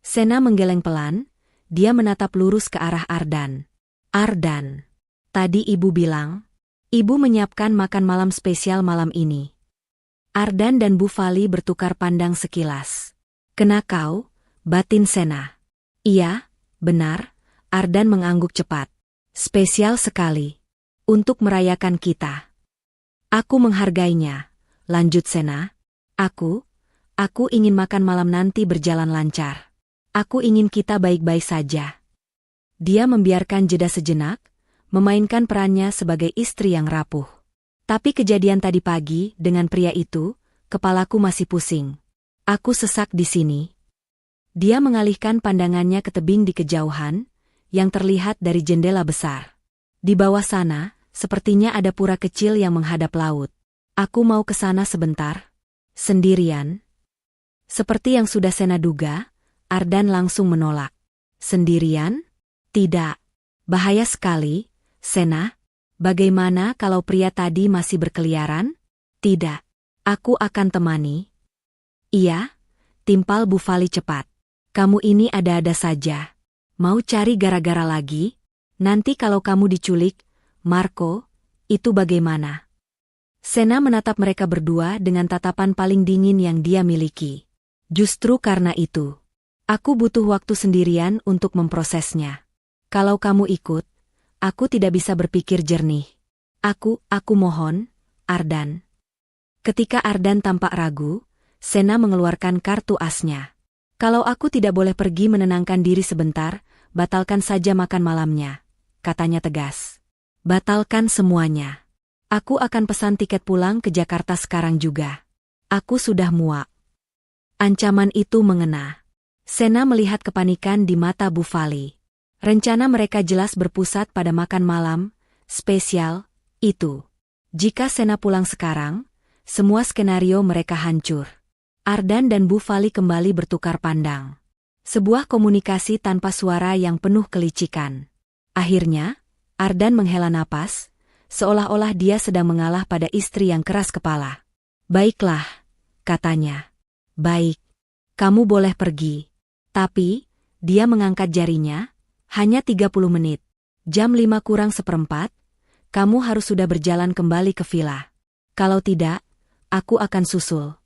Sena menggeleng pelan, dia menatap lurus ke arah Ardan. Ardan, tadi ibu bilang, ibu menyiapkan makan malam spesial malam ini. Ardan dan Bufali bertukar pandang sekilas. Kena kau, batin Sena. Iya, benar, Ardan mengangguk cepat. Spesial sekali. Untuk merayakan kita. Aku menghargainya, lanjut Sena. Aku ingin makan malam nanti berjalan lancar. Aku ingin kita baik-baik saja. Dia membiarkan jeda sejenak, memainkan perannya sebagai istri yang rapuh. Tapi kejadian tadi pagi dengan pria itu, kepalaku masih pusing. Aku sesak di sini. Dia mengalihkan pandangannya ke tebing di kejauhan, yang terlihat dari jendela besar. Di bawah sana, sepertinya ada pura kecil yang menghadap laut. Aku mau ke sana sebentar. Sendirian? Seperti yang sudah Sena duga, Ardan langsung menolak. Sendirian? Tidak. Bahaya sekali, Sena. Bagaimana kalau pria tadi masih berkeliaran? Tidak. Aku akan temani. Iya, timpal Bufali cepat. Kamu ini ada-ada saja. Mau cari gara-gara lagi? Nanti kalau kamu diculik, Marco, itu bagaimana? Sena menatap mereka berdua dengan tatapan paling dingin yang dia miliki. Justru karena itu, aku butuh waktu sendirian untuk memprosesnya. Kalau kamu ikut, aku tidak bisa berpikir jernih. Aku mohon, Ardan. Ketika Ardan tampak ragu, Sena mengeluarkan kartu asnya. Kalau aku tidak boleh pergi menenangkan diri sebentar, batalkan saja makan malamnya, katanya tegas. Batalkan semuanya. Aku akan pesan tiket pulang ke Jakarta sekarang juga. Aku sudah muak. Ancaman itu mengena. Sena melihat kepanikan di mata Bufali. Rencana mereka jelas berpusat pada makan malam spesial itu. Jika Sena pulang sekarang, semua skenario mereka hancur. Ardan dan Bufali kembali bertukar pandang. Sebuah komunikasi tanpa suara yang penuh kelicikan. Akhirnya, Ardan menghela napas, seolah-olah dia sedang mengalah pada istri yang keras kepala. Baiklah, katanya. Baik, kamu boleh pergi. Tapi, dia mengangkat jarinya, hanya 30 menit. Jam 5 kurang seperempat, kamu harus sudah berjalan kembali ke villa. Kalau tidak, aku akan susul.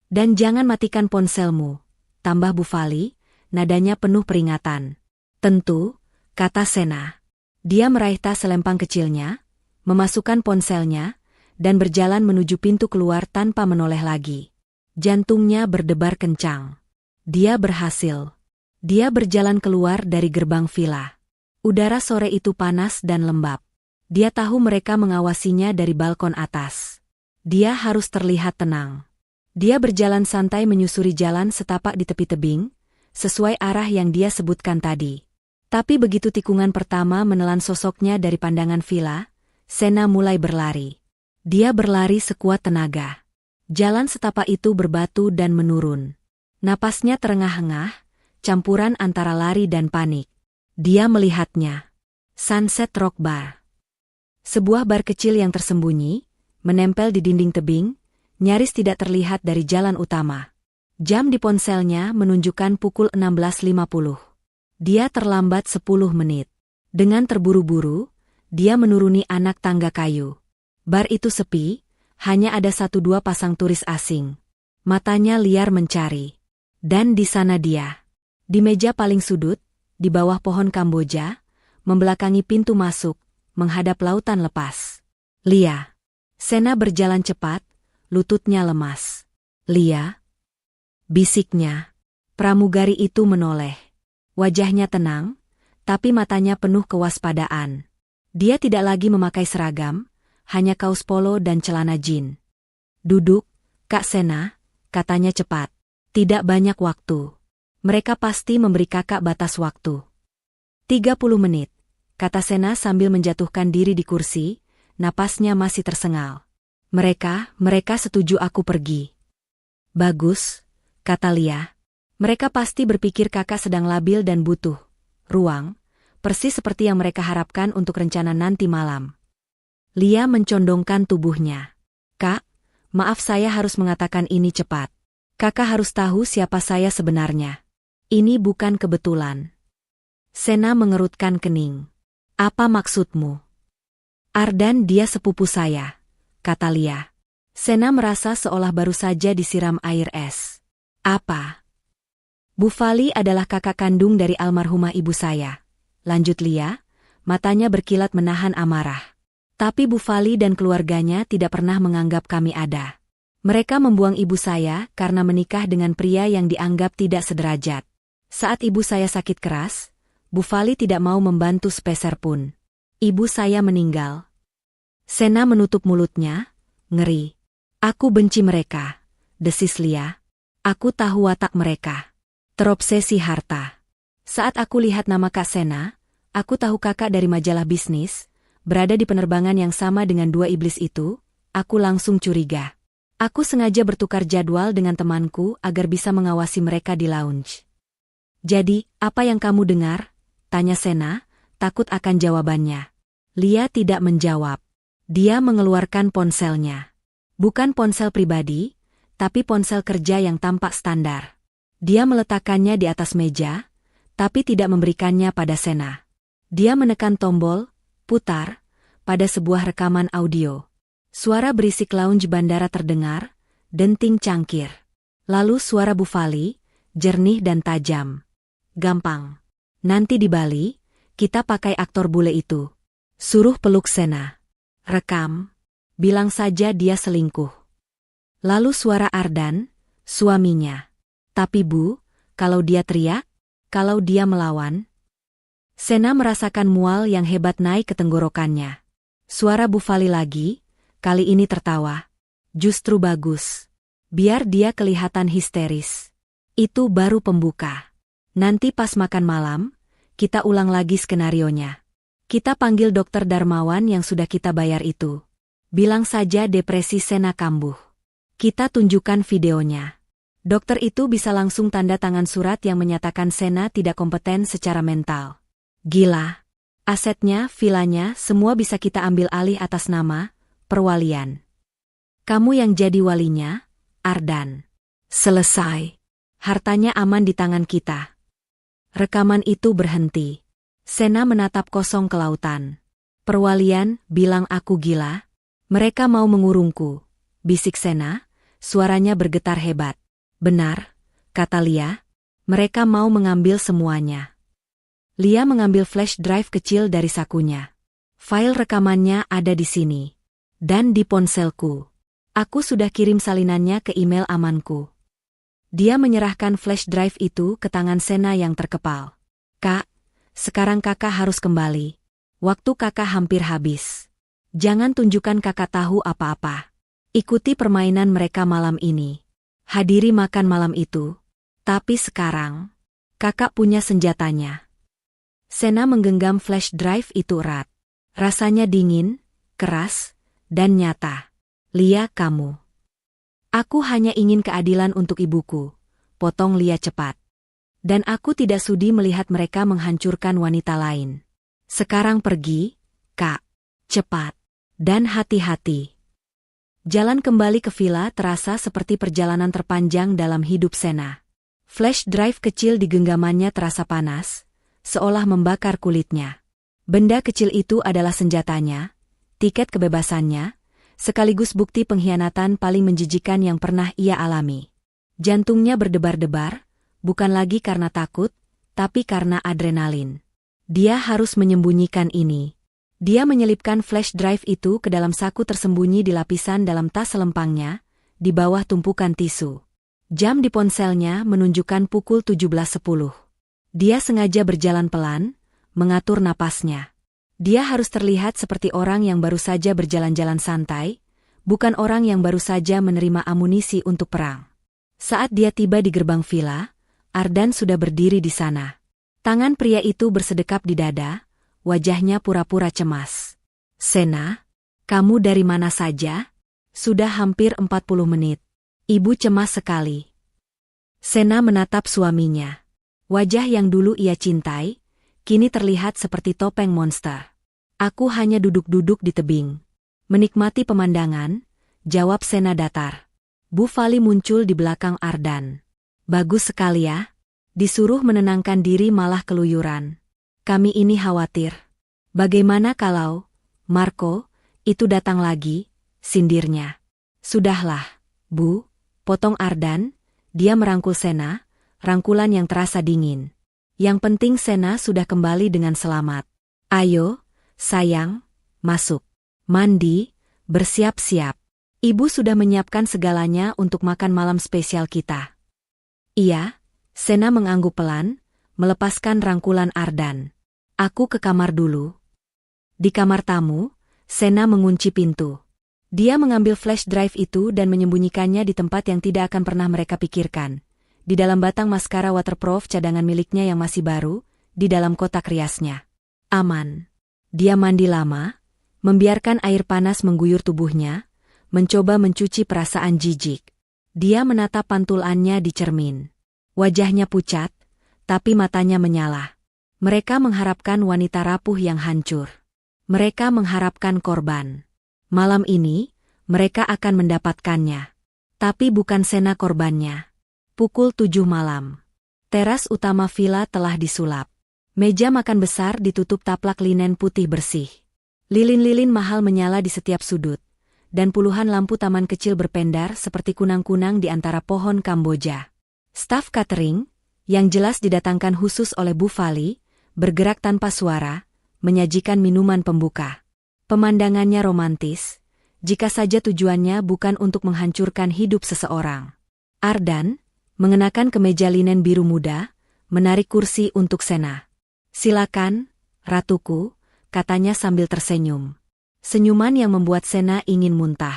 Dan jangan matikan ponselmu, tambah Bufali, nadanya penuh peringatan. Tentu, kata Sena. Dia meraih tas selempang kecilnya, memasukkan ponselnya, dan berjalan menuju pintu keluar tanpa menoleh lagi. Jantungnya berdebar kencang. Dia berhasil. Dia berjalan keluar dari gerbang villa. Udara sore itu panas dan lembab. Dia tahu mereka mengawasinya dari balkon atas. Dia harus terlihat tenang. Dia berjalan santai menyusuri jalan setapak di tepi tebing, sesuai arah yang dia sebutkan tadi. Tapi begitu tikungan pertama menelan sosoknya dari pandangan villa, Sena mulai berlari. Dia berlari sekuat tenaga. Jalan setapak itu berbatu dan menurun. Napasnya terengah-engah, campuran antara lari dan panik. Dia melihatnya. Sunset Rock Bar. Sebuah bar kecil yang tersembunyi, menempel di dinding tebing, nyaris tidak terlihat dari jalan utama. Jam di ponselnya menunjukkan pukul 16.50. Dia terlambat 10 menit. Dengan terburu-buru, dia menuruni anak tangga kayu. Bar itu sepi, hanya ada 1-2 pasang turis asing. Matanya liar mencari. Dan di sana dia. Di meja paling sudut, di bawah pohon Kamboja, membelakangi pintu masuk, menghadap lautan lepas. Lia. Sena berjalan cepat, lututnya lemas. Lia. Bisiknya. Pramugari itu menoleh. Wajahnya tenang, tapi matanya penuh kewaspadaan. Dia tidak lagi memakai seragam, hanya kaos polo dan celana jin. Duduk, Kak Sena, katanya cepat. Tidak banyak waktu. Mereka pasti memberi kakak batas waktu. 30 menit, kata Sena sambil menjatuhkan diri di kursi, napasnya masih tersengal. Mereka setuju aku pergi. Bagus, kata Lia. Mereka pasti berpikir kakak sedang labil dan butuh ruang, persis seperti yang mereka harapkan untuk rencana nanti malam. Lia mencondongkan tubuhnya. Kak, maaf saya harus mengatakan ini cepat. Kakak harus tahu siapa saya sebenarnya. Ini bukan kebetulan. Sena mengerutkan kening. Apa maksudmu? Ardan dia sepupu saya, kata Lia. Sena merasa seolah baru saja disiram air es. Apa? Bu Fali adalah kakak kandung dari almarhumah ibu saya. Lanjut Lia, matanya berkilat menahan amarah. Tapi Bu Fali dan keluarganya tidak pernah menganggap kami ada. Mereka membuang ibu saya karena menikah dengan pria yang dianggap tidak sederajat. Saat ibu saya sakit keras, Bu Fali tidak mau membantu sepeser pun. Ibu saya meninggal. Sena menutup mulutnya, ngeri. Aku benci mereka, desis Lia. Aku tahu watak mereka. Terobsesi harta. Saat aku lihat nama Kak Sena, aku tahu kakak dari majalah bisnis, berada di penerbangan yang sama dengan 2 iblis itu, aku langsung curiga. Aku sengaja bertukar jadwal dengan temanku agar bisa mengawasi mereka di lounge. Jadi, apa yang kamu dengar? Tanya Sena, takut akan jawabannya. Lia tidak menjawab. Dia mengeluarkan ponselnya. Bukan ponsel pribadi, tapi ponsel kerja yang tampak standar. Dia meletakkannya di atas meja, tapi tidak memberikannya pada Sena. Dia menekan tombol, putar, pada sebuah rekaman audio. Suara berisik lounge bandara terdengar, denting cangkir. Lalu suara Bu Fali, jernih dan tajam. Gampang. Nanti di Bali, kita pakai aktor bule itu. Suruh peluk Sena. Rekam. Bilang saja dia selingkuh. Lalu suara Ardan, suaminya. Tapi Bu, kalau dia teriak, kalau dia melawan. Sena merasakan mual yang hebat naik ke tenggorokannya. Suara Bu Fali lagi, kali ini tertawa. Justru bagus. Biar dia kelihatan histeris. Itu baru pembuka. Nanti pas makan malam, kita ulang lagi skenarionya. Kita panggil dokter Darmawan yang sudah kita bayar itu. Bilang saja depresi Sena kambuh. Kita tunjukkan videonya. Dokter itu bisa langsung tanda tangan surat yang menyatakan Sena tidak kompeten secara mental. Gila. Asetnya, vilanya, semua bisa kita ambil alih atas nama perwalian. Kamu yang jadi walinya, Ardan. Selesai. Hartanya aman di tangan kita. Rekaman itu berhenti. Sena menatap kosong ke lautan. Perwalian, bilang aku gila. Mereka mau mengurungku. Bisik Sena, suaranya bergetar hebat. Benar, kata Lia. Mereka mau mengambil semuanya. Lia mengambil flash drive kecil dari sakunya. File rekamannya ada di sini. Dan di ponselku. Aku sudah kirim salinannya ke email amanku. Dia menyerahkan flash drive itu ke tangan Sena yang terkepal. Kak, sekarang kakak harus kembali. Waktu kakak hampir habis. Jangan tunjukkan kakak tahu apa-apa. Ikuti permainan mereka malam ini. Hadiri makan malam itu. Tapi sekarang, kakak punya senjatanya. Sena menggenggam flash drive itu erat. Rasanya dingin, keras, dan nyata. Lia, kamu. Aku hanya ingin keadilan untuk ibuku, potong Lia cepat. Dan aku tidak sudi melihat mereka menghancurkan wanita lain. Sekarang pergi, Kak. Cepat. Dan hati-hati. Jalan kembali ke villa terasa seperti perjalanan terpanjang dalam hidup Sena. Flash drive kecil di genggamannya terasa panas, seolah membakar kulitnya. Benda kecil itu adalah senjatanya, tiket kebebasannya, sekaligus bukti pengkhianatan paling menjijikan yang pernah ia alami. Jantungnya berdebar-debar, bukan lagi karena takut, tapi karena adrenalin. Dia harus menyembunyikan ini. Dia menyelipkan flash drive itu ke dalam saku tersembunyi di lapisan dalam tas selempangnya, di bawah tumpukan tisu. Jam di ponselnya menunjukkan pukul 17.10. Dia sengaja berjalan pelan, mengatur napasnya. Dia harus terlihat seperti orang yang baru saja berjalan-jalan santai, bukan orang yang baru saja menerima amunisi untuk perang. Saat dia tiba di gerbang villa, Ardan sudah berdiri di sana. Tangan pria itu bersedekap di dada, wajahnya pura-pura cemas. "Sena, kamu dari mana saja? Sudah hampir 40 menit. Ibu cemas sekali." Sena menatap suaminya. Wajah yang dulu ia cintai, kini terlihat seperti topeng monster. "Aku hanya duduk-duduk di tebing. Menikmati pemandangan," jawab Sena datar. Bu Fali muncul di belakang Ardan. "Bagus sekali ya. Disuruh menenangkan diri malah keluyuran. Kami ini khawatir. Bagaimana kalau, Marco, itu datang lagi?" sindirnya. "Sudahlah, Bu," potong Ardan, dia merangkul Sena, rangkulan yang terasa dingin. "Yang penting Sena sudah kembali dengan selamat. Ayo, sayang, masuk. Mandi, bersiap-siap. Ibu sudah menyiapkan segalanya untuk makan malam spesial kita." "Iya." Sena mengangguk pelan, melepaskan rangkulan Ardan. "Aku ke kamar dulu." Di kamar tamu, Sena mengunci pintu. Dia mengambil flash drive itu dan menyembunyikannya di tempat yang tidak akan pernah mereka pikirkan. Di dalam batang maskara waterproof cadangan miliknya yang masih baru, di dalam kotak riasnya. Aman. Dia mandi lama, membiarkan air panas mengguyur tubuhnya, mencoba mencuci perasaan jijik. Dia menatap pantulannya di cermin. Wajahnya pucat, tapi matanya menyala. Mereka mengharapkan wanita rapuh yang hancur. Mereka mengharapkan korban. Malam ini, mereka akan mendapatkannya. Tapi bukan Sena korbannya. Pukul 7 malam. Teras utama villa telah disulap. Meja makan besar ditutup taplak linen putih bersih. Lilin-lilin mahal menyala di setiap sudut, dan puluhan lampu taman kecil berpendar seperti kunang-kunang di antara pohon Kamboja. Staf catering, yang jelas didatangkan khusus oleh Bu Fali, bergerak tanpa suara, menyajikan minuman pembuka. Pemandangannya romantis, jika saja tujuannya bukan untuk menghancurkan hidup seseorang. Ardan, mengenakan kemeja linen biru muda, menarik kursi untuk Sena. "Silakan, ratuku," katanya sambil tersenyum. Senyuman yang membuat Sena ingin muntah.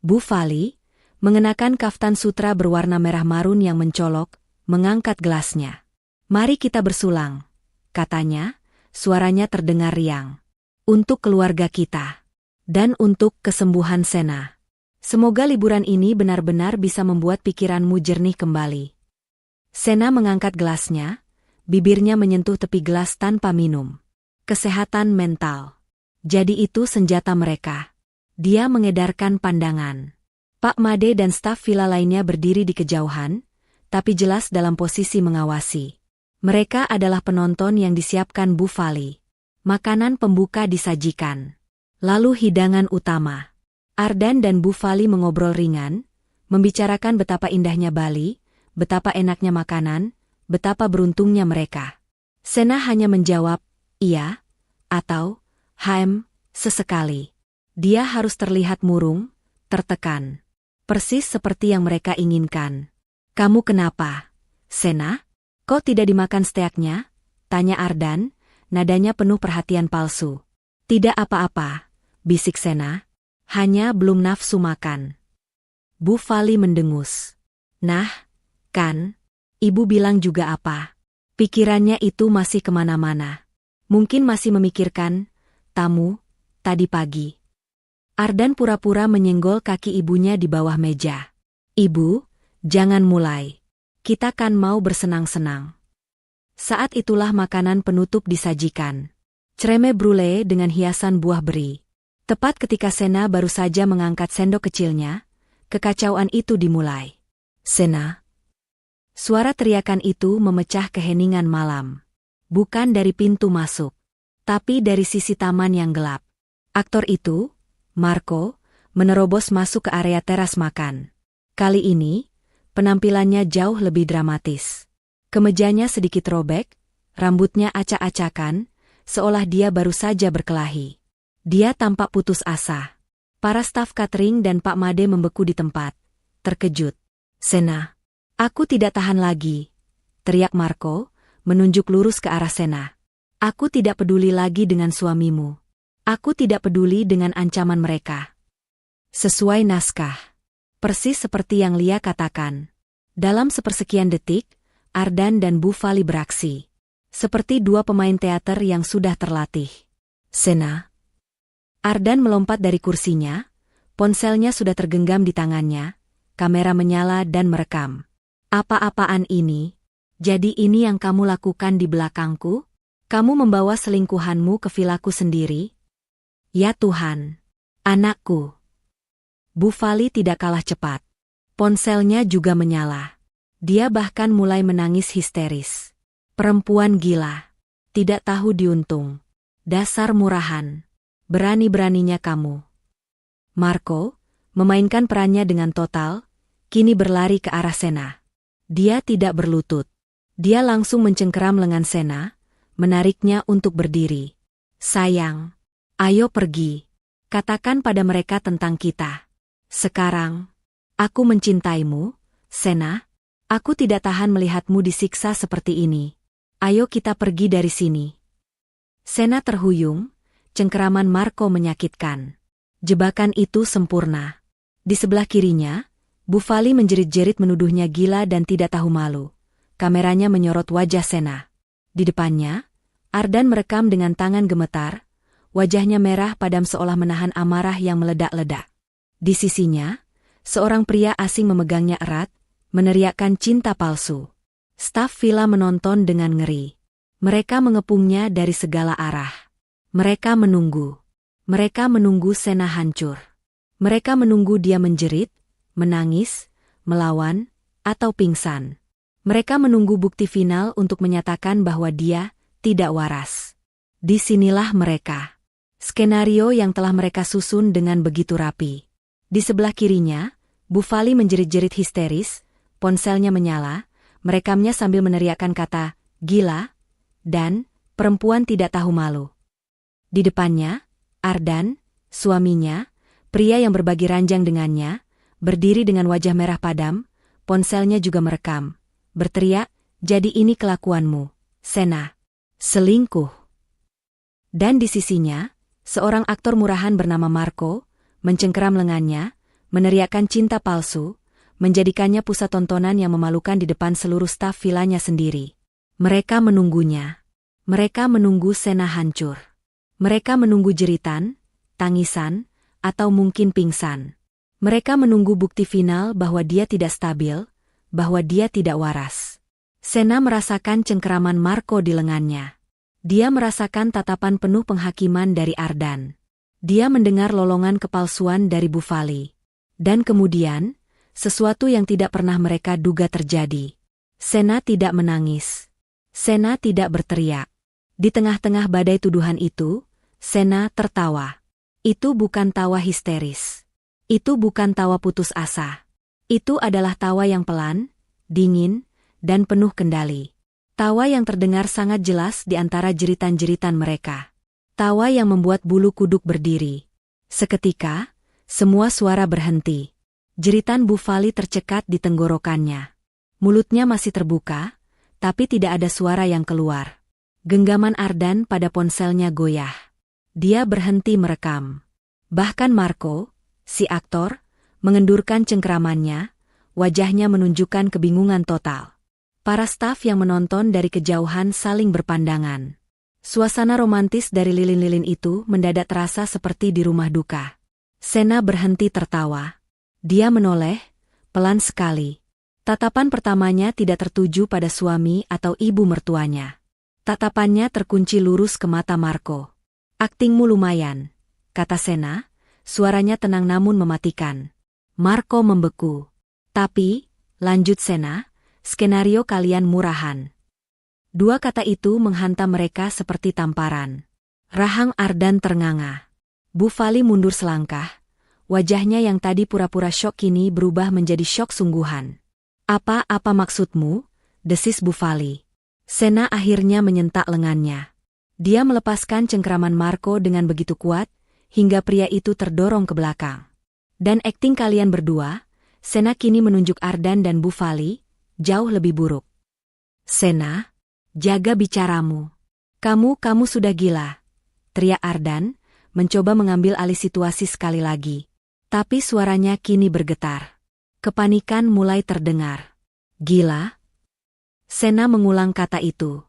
Bu Fali, mengenakan kaftan sutra berwarna merah marun yang mencolok, mengangkat gelasnya. "Mari kita bersulang," katanya, suaranya terdengar riang. "Untuk keluarga kita. Dan untuk kesembuhan Sena. Semoga liburan ini benar-benar bisa membuat pikiranmu jernih kembali." Sena mengangkat gelasnya, bibirnya menyentuh tepi gelas tanpa minum. Kesehatan mental. Jadi itu senjata mereka. Dia mengedarkan pandangan. Pak Made dan staf villa lainnya berdiri di kejauhan, tapi jelas dalam posisi mengawasi. Mereka adalah penonton yang disiapkan Bu Fali. Makanan pembuka disajikan. Lalu hidangan utama. Ardan dan Bu Fali mengobrol ringan, membicarakan betapa indahnya Bali, betapa enaknya makanan, betapa beruntungnya mereka. Sena hanya menjawab, "Iya," atau sesekali. Dia harus terlihat murung, tertekan. Persis seperti yang mereka inginkan. "Kamu kenapa, Sena? Kok tidak dimakan steaknya?" tanya Ardan, nadanya penuh perhatian palsu. "Tidak apa-apa," bisik Sena. "Hanya belum nafsu makan." Bu Fali mendengus. "Nah, kan, ibu bilang juga apa?" Pikirannya itu masih kemana-mana. Mungkin masih memikirkan tamu tadi pagi. Ardan pura-pura menyenggol kaki ibunya di bawah meja. "Ibu, jangan mulai. Kita kan mau bersenang-senang." Saat itulah makanan penutup disajikan. Creme brulee dengan hiasan buah beri. Tepat ketika Sena baru saja mengangkat sendok kecilnya, kekacauan itu dimulai. "Sena!" Suara teriakan itu memecah keheningan malam. Bukan dari pintu masuk, tapi dari sisi taman yang gelap. Aktor itu, Marco, menerobos masuk ke area teras makan. Kali ini, penampilannya jauh lebih dramatis. Kemejanya sedikit robek, rambutnya acak-acakan, seolah dia baru saja berkelahi. Dia tampak putus asa. Para staf catering dan Pak Made membeku di tempat, terkejut. "Sena, aku tidak tahan lagi," teriak Marco, menunjuk lurus ke arah Sena. "Aku tidak peduli lagi dengan suamimu. Aku tidak peduli dengan ancaman mereka." Sesuai naskah. Persis seperti yang Lia katakan. Dalam sepersekian detik, Ardan dan Bu Fali beraksi. Seperti dua pemain teater yang sudah terlatih. "Sena." Ardan melompat dari kursinya, ponselnya sudah tergenggam di tangannya, kamera menyala dan merekam. "Apa-apaan ini? Jadi ini yang kamu lakukan di belakangku? Kamu membawa selingkuhanmu ke vilaku sendiri?" "Ya Tuhan. Anakku." Bu Fali tidak kalah cepat. Ponselnya juga menyala. Dia bahkan mulai menangis histeris. "Perempuan gila. Tidak tahu diuntung. Dasar murahan. Berani-beraninya kamu." Marco, memainkan perannya dengan total, kini berlari ke arah Sena. Dia tidak berlutut. Dia langsung mencengkeram lengan Sena, menariknya untuk berdiri. "Sayang, ayo pergi. Katakan pada mereka tentang kita. Sekarang, aku mencintaimu, Sena. Aku tidak tahan melihatmu disiksa seperti ini. Ayo kita pergi dari sini." Sena terhuyung, cengkeraman Marco menyakitkan. Jebakan itu sempurna. Di sebelah kirinya, Bu Fali menjerit-jerit menuduhnya gila dan tidak tahu malu. Kameranya menyorot wajah Sena. Di depannya, Ardan merekam dengan tangan gemetar, wajahnya merah padam seolah menahan amarah yang meledak-ledak. Di sisinya, seorang pria asing memegangnya erat, meneriakkan cinta palsu. Staf villa menonton dengan ngeri. Mereka mengepungnya dari segala arah. Mereka menunggu. Mereka menunggu Sena hancur. Mereka menunggu dia menjerit, menangis, melawan, atau pingsan. Mereka menunggu bukti final untuk menyatakan bahwa dia tidak waras. Disinilah mereka. Skenario yang telah mereka susun dengan begitu rapi. Di sebelah kirinya, Bu Fali menjerit-jerit histeris, ponselnya menyala, merekamnya sambil meneriakkan kata, "Gila," dan "perempuan tidak tahu malu." Di depannya, Ardan, suaminya, pria yang berbagi ranjang dengannya, berdiri dengan wajah merah padam, ponselnya juga merekam, berteriak, "Jadi ini kelakuanmu, Sena. Selingkuh." Dan di sisinya, seorang aktor murahan bernama Marco, mencengkeram lengannya, meneriakkan cinta palsu, menjadikannya pusat tontonan yang memalukan di depan seluruh staf vilanya sendiri. Mereka menunggunya. Mereka menunggu Sena hancur. Mereka menunggu jeritan, tangisan, atau mungkin pingsan. Mereka menunggu bukti final bahwa dia tidak stabil, bahwa dia tidak waras. Sena merasakan cengkeraman Marco di lengannya. Dia merasakan tatapan penuh penghakiman dari Ardan. Dia mendengar lolongan kepalsuan dari Bu Fali. Dan kemudian, sesuatu yang tidak pernah mereka duga terjadi. Sena tidak menangis. Sena tidak berteriak. Di tengah-tengah badai tuduhan itu, Sena tertawa. Itu bukan tawa histeris. Itu bukan tawa putus asa. Itu adalah tawa yang pelan, dingin, dan penuh kendali. Tawa yang terdengar sangat jelas di antara jeritan-jeritan mereka. Tawa yang membuat bulu kuduk berdiri. Seketika, semua suara berhenti. Jeritan Bu Fali tercekat di tenggorokannya. Mulutnya masih terbuka, tapi tidak ada suara yang keluar. Genggaman Ardan pada ponselnya goyah. Dia berhenti merekam. Bahkan Marco, si aktor, mengendurkan cengkeramannya, wajahnya menunjukkan kebingungan total. Para staf yang menonton dari kejauhan saling berpandangan. Suasana romantis dari lilin-lilin itu mendadak terasa seperti di rumah duka. Sena berhenti tertawa. Dia menoleh, pelan sekali. Tatapan pertamanya tidak tertuju pada suami atau ibu mertuanya. Tatapannya terkunci lurus ke mata Marco. "Aktingmu lumayan," kata Sena, suaranya tenang namun mematikan. Marco membeku. "Tapi," lanjut Sena, "skenario kalian murahan. Dua kata itu menghantam mereka seperti tamparan. Rahang Ardan ternganga. Bu Fali mundur selangkah. Wajahnya yang tadi pura-pura syok kini berubah menjadi syok sungguhan. Apa maksudmu? Desis Bu Fali. Sena akhirnya menyentak lengannya. Dia melepaskan cengkeraman Marco dengan begitu kuat, hingga pria itu terdorong ke belakang. Dan akting kalian berdua, Sena kini menunjuk Ardan dan Bu Fali, jauh lebih buruk. Sena, jaga bicaramu. Kamu sudah gila, teriak Ardan, mencoba mengambil alih situasi sekali lagi. Tapi suaranya kini bergetar. Kepanikan mulai terdengar. Gila? Sena mengulang kata itu.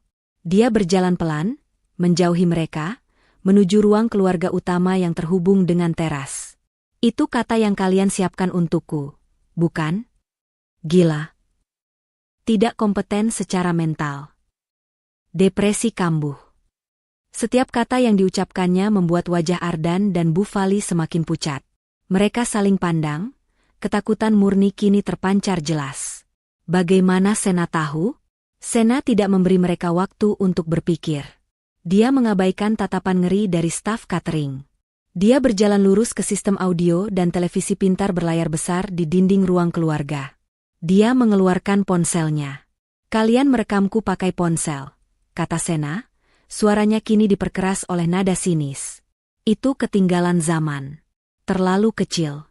Dia berjalan pelan, menjauhi mereka, menuju ruang keluarga utama yang terhubung dengan teras. Itu kata yang kalian siapkan untukku, bukan? Gila. Tidak kompeten secara mental. Depresi kambuh. Setiap kata yang diucapkannya membuat wajah Ardan dan Bu Fali semakin pucat. Mereka saling pandang, ketakutan murni kini terpancar jelas. Bagaimana Sena tahu? Sena tidak memberi mereka waktu untuk berpikir. Dia mengabaikan tatapan ngeri dari staf catering. Dia berjalan lurus ke sistem audio dan televisi pintar berlayar besar di dinding ruang keluarga. Dia mengeluarkan ponselnya. Kalian merekamku pakai ponsel, kata Sena. Suaranya kini diperkeras oleh nada sinis. Itu ketinggalan zaman. Terlalu kecil.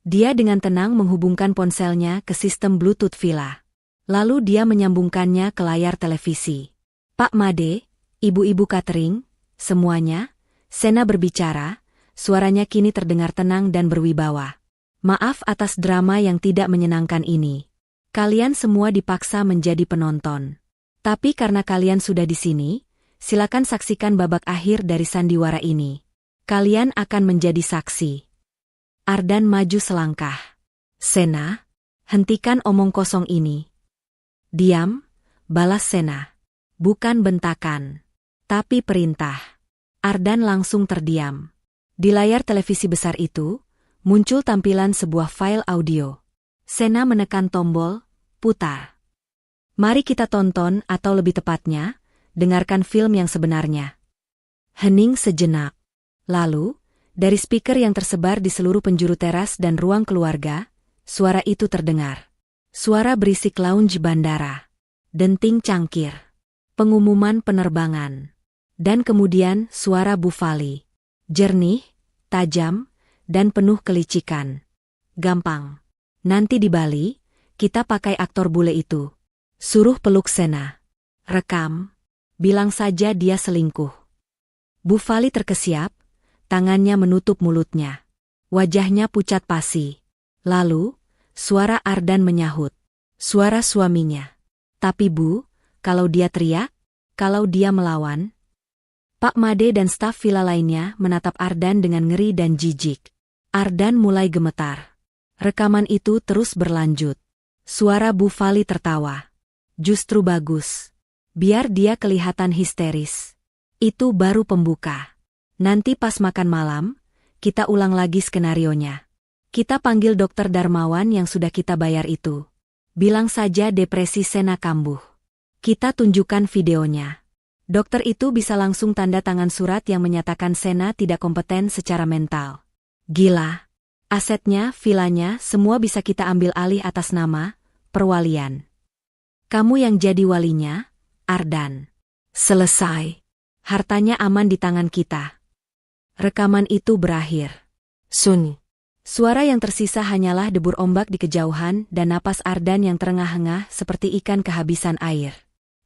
Dia dengan tenang menghubungkan ponselnya ke sistem Bluetooth villa. Lalu dia menyambungkannya ke layar televisi. Pak Made, ibu-ibu catering, semuanya, Sena berbicara, suaranya kini terdengar tenang dan berwibawa. Maaf atas drama yang tidak menyenangkan ini. Kalian semua dipaksa menjadi penonton. Tapi karena kalian sudah di sini, silakan saksikan babak akhir dari sandiwara ini. Kalian akan menjadi saksi. Ardan maju selangkah. Sena, hentikan omong kosong ini. Diam, balas Sena. Bukan bentakan, tapi perintah. Ardan langsung terdiam. Di layar televisi besar itu, muncul tampilan sebuah file audio. Sena menekan tombol, putar. Mari kita tonton atau lebih tepatnya, dengarkan film yang sebenarnya. Hening sejenak. Lalu, dari speaker yang tersebar di seluruh penjuru teras dan ruang keluarga, suara itu terdengar. Suara berisik lounge bandara. Denting cangkir. Pengumuman penerbangan. Dan kemudian suara Bu Fali. Jernih, tajam, dan penuh kelicikan. Gampang. Nanti di Bali, kita pakai aktor bule itu. Suruh peluk Sena. Rekam. Bilang saja dia selingkuh. Bu Fali terkesiap. Tangannya menutup mulutnya. Wajahnya pucat pasi. Lalu, suara Ardan menyahut. Suara suaminya. Tapi Bu, kalau dia teriak, kalau dia melawan. Pak Made dan staf villa lainnya menatap Ardan dengan ngeri dan jijik. Ardan mulai gemetar. Rekaman itu terus berlanjut. Suara Bu Fali tertawa. Justru bagus. Biar dia kelihatan histeris. Itu baru pembuka. Nanti pas makan malam, kita ulang lagi skenarionya. Kita panggil dokter Darmawan yang sudah kita bayar itu. Bilang saja depresi Sena kambuh. Kita tunjukkan videonya. Dokter itu bisa langsung tanda tangan surat yang menyatakan Sena tidak kompeten secara mental. Gila. Asetnya, villanya, semua bisa kita ambil alih atas nama perwalian. Kamu yang jadi walinya, Ardan. Selesai. Hartanya aman di tangan kita. Rekaman itu berakhir. Sunyi. Suara yang tersisa hanyalah debur ombak di kejauhan dan napas Ardan yang terengah-engah seperti ikan kehabisan air.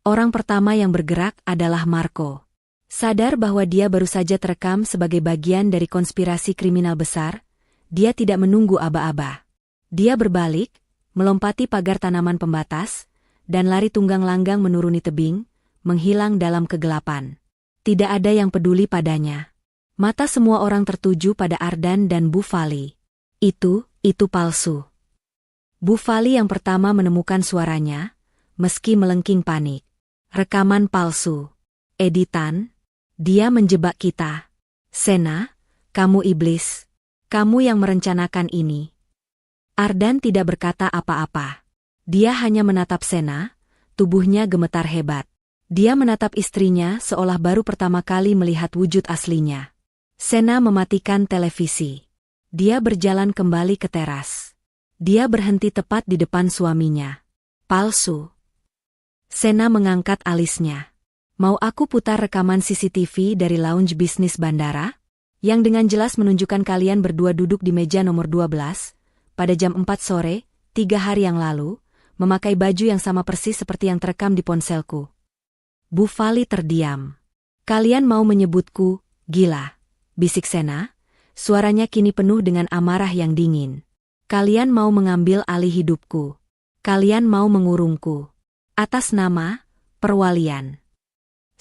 Orang pertama yang bergerak adalah Marco. Sadar bahwa dia baru saja terekam sebagai bagian dari konspirasi kriminal besar, dia tidak menunggu aba-aba. Dia berbalik, melompati pagar tanaman pembatas, dan lari tunggang langgang menuruni tebing, menghilang dalam kegelapan. Tidak ada yang peduli padanya. Mata semua orang tertuju pada Ardan dan Bu Fali. Itu palsu. Bu Fali yang pertama menemukan suaranya, meski melengking panik. Rekaman palsu. Editan. Dia menjebak kita. Sena, kamu iblis. Kamu yang merencanakan ini. Ardan tidak berkata apa-apa. Dia hanya menatap Sena, tubuhnya gemetar hebat. Dia menatap istrinya seolah baru pertama kali melihat wujud aslinya. Sena mematikan televisi. Dia berjalan kembali ke teras. Dia berhenti tepat di depan suaminya. Palsu. Sena mengangkat alisnya. Mau aku putar rekaman CCTV dari lounge bisnis bandara? Yang dengan jelas menunjukkan kalian berdua duduk di meja nomor 12, pada jam 4 sore, 3 hari yang lalu, memakai baju yang sama persis seperti yang terekam di ponselku. Bu Fali terdiam. Kalian mau menyebutku gila, bisik Sena. Suaranya kini penuh dengan amarah yang dingin. Kalian mau mengambil alih hidupku. Kalian mau mengurungku. Atas nama perwalian.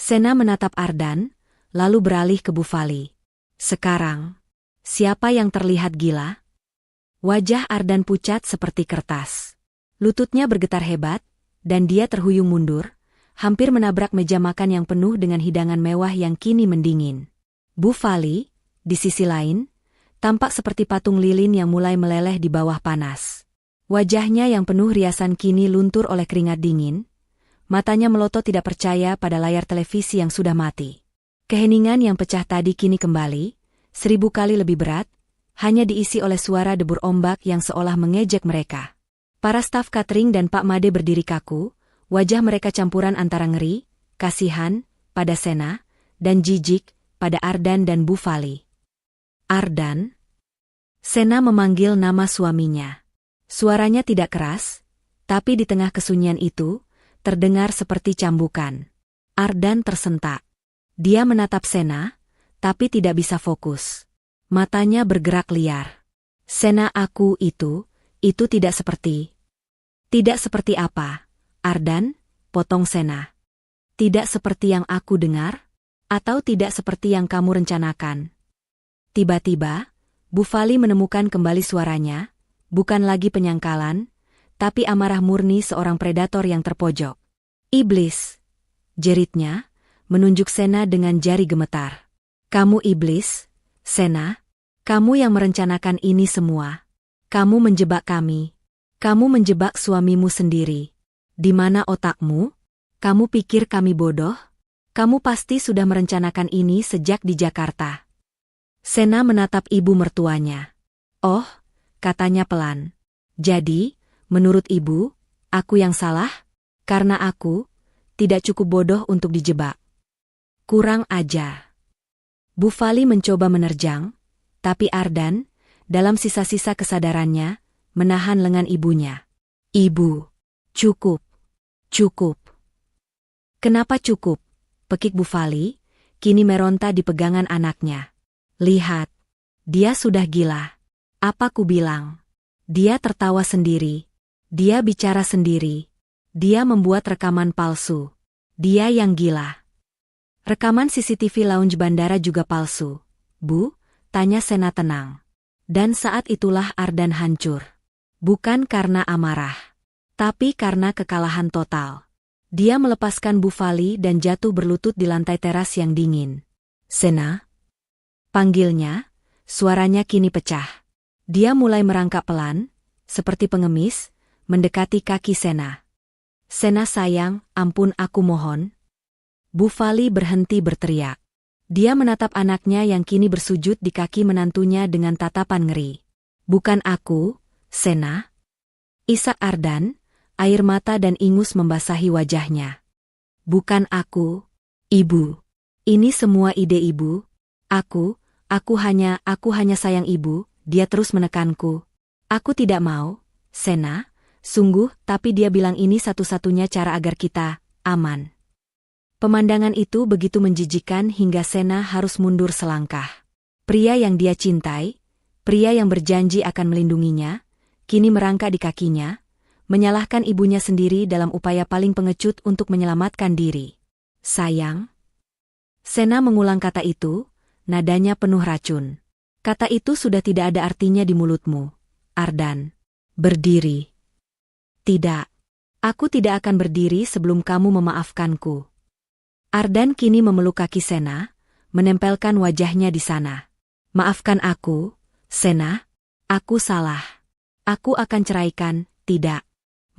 Sena menatap Ardan, lalu beralih ke Bu Fali. Sekarang, siapa yang terlihat gila? Wajah Ardan pucat seperti kertas. Lututnya bergetar hebat, dan dia terhuyung mundur, hampir menabrak meja makan yang penuh dengan hidangan mewah yang kini mendingin. Bu Fali, di sisi lain, tampak seperti patung lilin yang mulai meleleh di bawah panas. Wajahnya yang penuh riasan kini luntur oleh keringat dingin, matanya melotot tidak percaya pada layar televisi yang sudah mati. Keheningan yang pecah tadi kini kembali, 1000 kali lebih berat, hanya diisi oleh suara debur ombak yang seolah mengejek mereka. Para staf catering dan Pak Made berdiri kaku, wajah mereka campuran antara ngeri, kasihan, pada Sena, dan jijik, pada Ardan dan Bu Fali. Ardan? Sena memanggil nama suaminya. Suaranya tidak keras, tapi di tengah kesunyian itu, terdengar seperti cambukan. Ardan tersentak. Dia menatap Sena, tapi tidak bisa fokus. Matanya bergerak liar. Sena, aku itu tidak seperti. Tidak seperti apa? Ardan, potong Sena. Tidak seperti yang aku dengar? Atau tidak seperti yang kamu rencanakan? Tiba-tiba, Bu Fali menemukan kembali suaranya, bukan lagi penyangkalan, tapi amarah murni seorang predator yang terpojok. Iblis! Jeritnya, menunjuk Sena dengan jari gemetar. Kamu iblis, Sena? Kamu yang merencanakan ini semua. Kamu menjebak kami. Kamu menjebak suamimu sendiri. Di mana otakmu? Kamu pikir kami bodoh? Kamu pasti sudah merencanakan ini sejak di Jakarta. Sena menatap ibu mertuanya. Oh, katanya pelan. Jadi, menurut ibu, aku yang salah? Karena aku tidak cukup bodoh untuk dijebak. Kurang ajar. Bu Fali mencoba menerjang, tapi Ardan, dalam sisa-sisa kesadarannya, menahan lengan ibunya. Ibu, cukup. Cukup. Kenapa cukup? Pekik Bu Fali, kini meronta di pegangan anaknya. Lihat, dia sudah gila. Apa ku bilang? Dia tertawa sendiri. Dia bicara sendiri. Dia membuat rekaman palsu. Dia yang gila. Rekaman CCTV lounge bandara juga palsu. Bu, tanya Sena tenang. Dan saat itulah Ardan hancur. Bukan karena amarah, tapi karena kekalahan total. Dia melepaskan Bu Fali dan jatuh berlutut di lantai teras yang dingin. Sena? Panggilnya, suaranya kini pecah. Dia mulai merangkak pelan, seperti pengemis, mendekati kaki Sena. Sena sayang, ampun aku mohon. Bu Fali berhenti berteriak. Dia menatap anaknya yang kini bersujud di kaki menantunya dengan tatapan ngeri. Bukan aku, Sena. Isak Ardan, air mata dan ingus membasahi wajahnya. Bukan aku, ibu. Ini semua ide ibu. Aku hanya sayang ibu, dia terus menekanku. Aku tidak mau, Sena, sungguh, tapi dia bilang ini satu-satunya cara agar kita aman. Pemandangan itu begitu menjijikan hingga Sena harus mundur selangkah. Pria yang dia cintai, pria yang berjanji akan melindunginya, kini merangkak di kakinya, menyalahkan ibunya sendiri dalam upaya paling pengecut untuk menyelamatkan diri. Sayang. Sena mengulang kata itu, nadanya penuh racun. Kata itu sudah tidak ada artinya di mulutmu, Ardan. Berdiri. Tidak. Aku tidak akan berdiri sebelum kamu memaafkanku. Ardan kini memeluk kaki Sena, menempelkan wajahnya di sana. Maafkan aku, Sena. Aku salah. Aku akan ceraikan, tidak.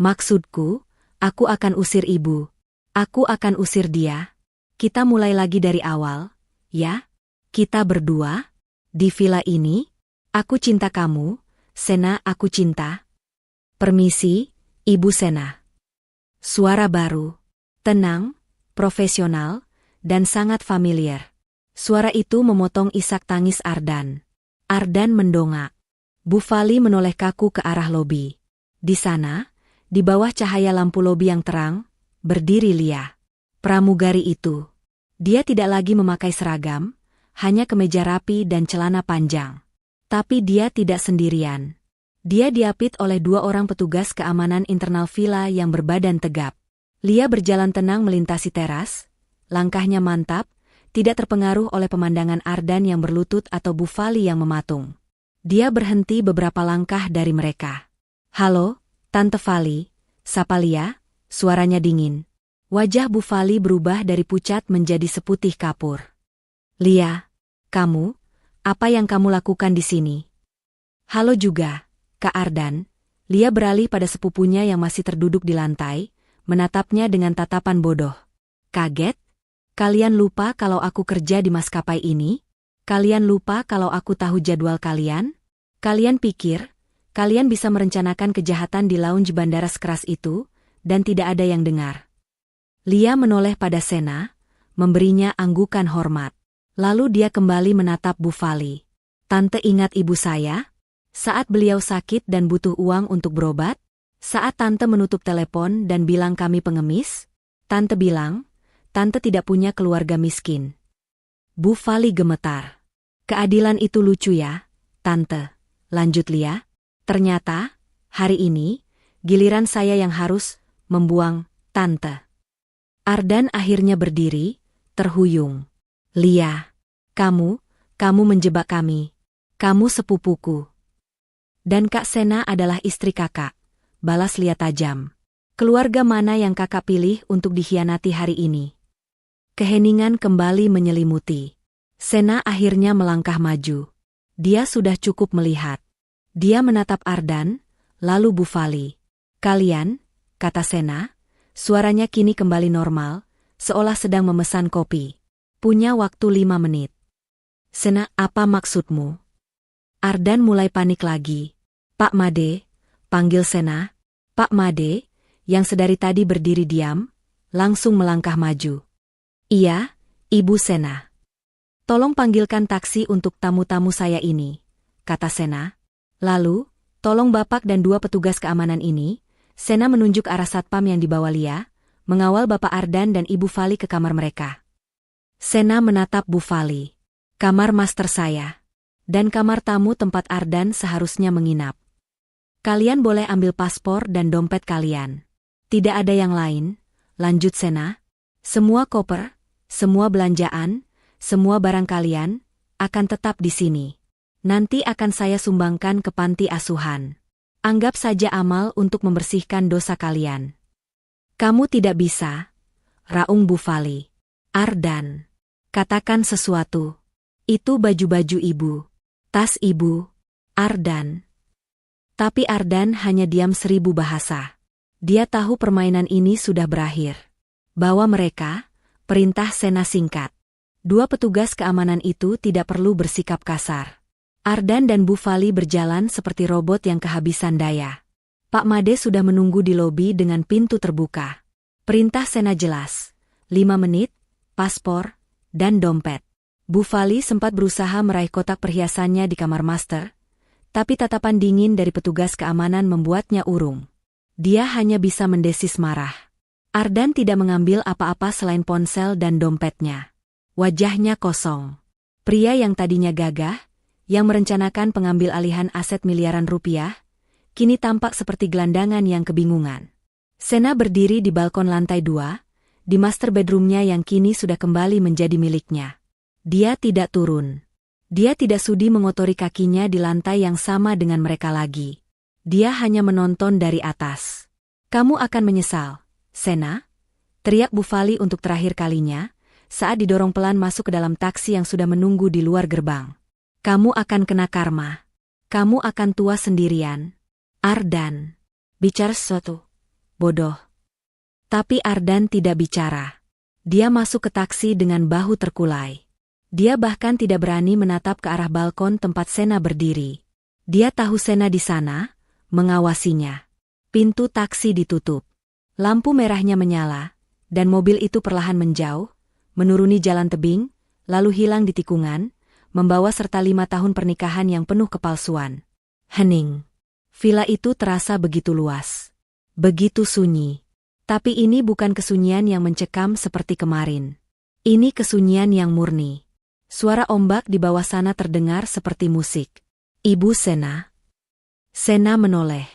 Maksudku, aku akan usir ibu. Aku akan usir dia. Kita mulai lagi dari awal, ya? Kita berdua? Di villa ini? Aku cinta kamu, Sena, aku cinta. Permisi, Ibu Sena. Suara baru. Tenang, profesional, dan sangat familiar. Suara itu memotong isak tangis Ardan. Ardan mendongak. Bu Fali menoleh kaku ke arah lobi. Di sana, di bawah cahaya lampu lobi yang terang, berdiri Lia. Pramugari itu. Dia tidak lagi memakai seragam, hanya kemeja rapi dan celana panjang. Tapi dia tidak sendirian. Dia diapit oleh 2 orang petugas keamanan internal villa yang berbadan tegap. Lia berjalan tenang melintasi teras, langkahnya mantap, tidak terpengaruh oleh pemandangan Ardan yang berlutut atau Bu Fali yang mematung. Dia berhenti beberapa langkah dari mereka. "Halo, Tante Fali," sapa Lia, suaranya dingin. Wajah Bu Fali berubah dari pucat menjadi seputih kapur. "Lia, kamu, apa yang kamu lakukan di sini?" "Halo juga, Kak Ardan." Lia beralih pada sepupunya yang masih terduduk di lantai, menatapnya dengan tatapan bodoh. "Kaget? Kalian lupa kalau aku kerja di maskapai ini? Kalian lupa kalau aku tahu jadwal kalian? Kalian pikir, kalian bisa merencanakan kejahatan di lounge bandara sekeras itu, dan tidak ada yang dengar?" Lia menoleh pada Sena, memberinya anggukan hormat. Lalu dia kembali menatap Bu Fali. "Tante ingat ibu saya? Saat beliau sakit dan butuh uang untuk berobat? Saat Tante menutup telepon dan bilang kami pengemis? Tante bilang, Tante tidak punya keluarga miskin." Bu Fali gemetar. "Keadilan itu lucu ya, Tante," lanjut Lia. "Ternyata, hari ini, giliran saya yang harus membuang Tante." Ardan akhirnya berdiri, terhuyung. "Lia, kamu menjebak kami. Kamu sepupuku. Dan Kak Sena adalah istri kakak," balas Lia tajam. "Keluarga mana yang kakak pilih untuk dikhianati hari ini?" Keheningan kembali menyelimuti. Sena akhirnya melangkah maju. Dia sudah cukup melihat. Dia menatap Ardan, lalu Bu Fali. "Kalian," kata Sena, suaranya kini kembali normal, seolah sedang memesan kopi. "Punya waktu 5 menit. Sena, apa maksudmu?" Ardan mulai panik lagi. "Pak Made," panggil Sena. Pak Made, yang sedari tadi berdiri diam, langsung melangkah maju. "Iya, Ibu Sena." "Tolong panggilkan taksi untuk tamu-tamu saya ini," kata Sena. "Lalu, tolong Bapak dan 2 petugas keamanan ini," Sena menunjuk arah satpam yang dibawa Lia, "mengawal Bapak Ardan dan Ibu Fali ke kamar mereka." Sena menatap Bu Fali. "Kamar master saya. Dan kamar tamu tempat Ardan seharusnya menginap. Kalian boleh ambil paspor dan dompet kalian. Tidak ada yang lain," lanjut Sena. "Semua koper, semua belanjaan, semua barang kalian, akan tetap di sini. Nanti akan saya sumbangkan ke panti asuhan. Anggap saja amal untuk membersihkan dosa kalian." "Kamu tidak bisa," raung Bu Fali. "Ardan, katakan sesuatu. Itu baju-baju ibu. Tas ibu." Ardan. Tapi Ardan hanya diam 1000 bahasa. Dia tahu permainan ini sudah berakhir. "Bawa mereka," perintah Sena singkat. 2 petugas keamanan itu tidak perlu bersikap kasar. Ardan dan Bu Fali berjalan seperti robot yang kehabisan daya. Pak Made sudah menunggu di lobi dengan pintu terbuka. Perintah Sena jelas. 5 menit, paspor, dan dompet. Bu Fali sempat berusaha meraih kotak perhiasannya di kamar master, tapi tatapan dingin dari petugas keamanan membuatnya urung. Dia hanya bisa mendesis marah. Ardan tidak mengambil apa-apa selain ponsel dan dompetnya. Wajahnya kosong. Pria yang tadinya gagah, yang merencanakan pengambil alihan aset miliaran rupiah, kini tampak seperti gelandangan yang kebingungan. Sena berdiri di balkon lantai 2, di master bedroomnya yang kini sudah kembali menjadi miliknya. Dia tidak turun. Dia tidak sudi mengotori kakinya di lantai yang sama dengan mereka lagi. Dia hanya menonton dari atas. "Kamu akan menyesal, Sena," teriak Bu Fali untuk terakhir kalinya, saat didorong pelan masuk ke dalam taksi yang sudah menunggu di luar gerbang. "Kamu akan kena karma. Kamu akan tua sendirian." "Ardan, bicara sesuatu. Bodoh." Tapi Ardan tidak bicara. Dia masuk ke taksi dengan bahu terkulai. Dia bahkan tidak berani menatap ke arah balkon tempat Sena berdiri. Dia tahu Sena di sana, mengawasinya. Pintu taksi ditutup. Lampu merahnya menyala, dan mobil itu perlahan menjauh, menuruni jalan tebing, lalu hilang di tikungan, membawa serta 5 tahun pernikahan yang penuh kepalsuan. Hening. Villa itu terasa begitu luas. Begitu sunyi. Tapi ini bukan kesunyian yang mencekam seperti kemarin. Ini kesunyian yang murni. Suara ombak di bawah sana terdengar seperti musik. Ibu Sena. Sena menoleh.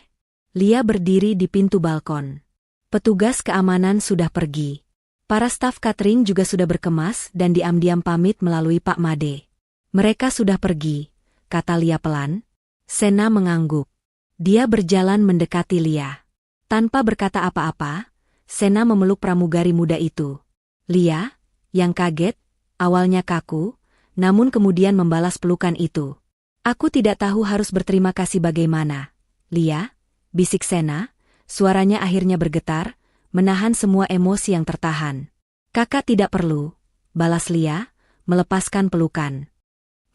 Lia berdiri di pintu balkon. Petugas keamanan sudah pergi. Para staf catering juga sudah berkemas dan diam-diam pamit melalui Pak Made. Mereka sudah pergi, kata Lia pelan. Sena mengangguk. Dia berjalan mendekati Lia. Tanpa berkata apa-apa, Sena memeluk pramugari muda itu. Lia, yang kaget, awalnya kaku, namun kemudian membalas pelukan itu. Aku tidak tahu harus berterima kasih bagaimana. Lia, bisik Sena, suaranya akhirnya bergetar, menahan semua emosi yang tertahan. Kakak tidak perlu, balas Lia, melepaskan pelukan.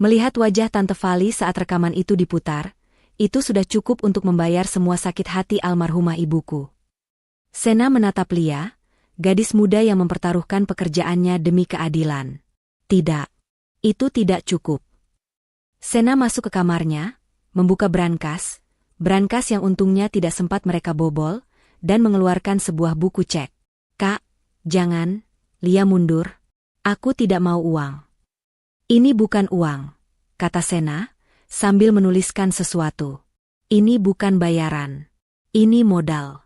Melihat wajah Tante Vali saat rekaman itu diputar, itu sudah cukup untuk membayar semua sakit hati almarhumah ibuku. Sena menatap Lia, gadis muda yang mempertaruhkan pekerjaannya demi keadilan. Tidak. Itu tidak cukup. Sena masuk ke kamarnya, membuka brankas yang untungnya tidak sempat mereka bobol, dan mengeluarkan sebuah buku cek. Kak, jangan, Lia mundur. Aku tidak mau uang. Ini bukan uang, kata Sena, sambil menuliskan sesuatu. Ini bukan bayaran. Ini modal.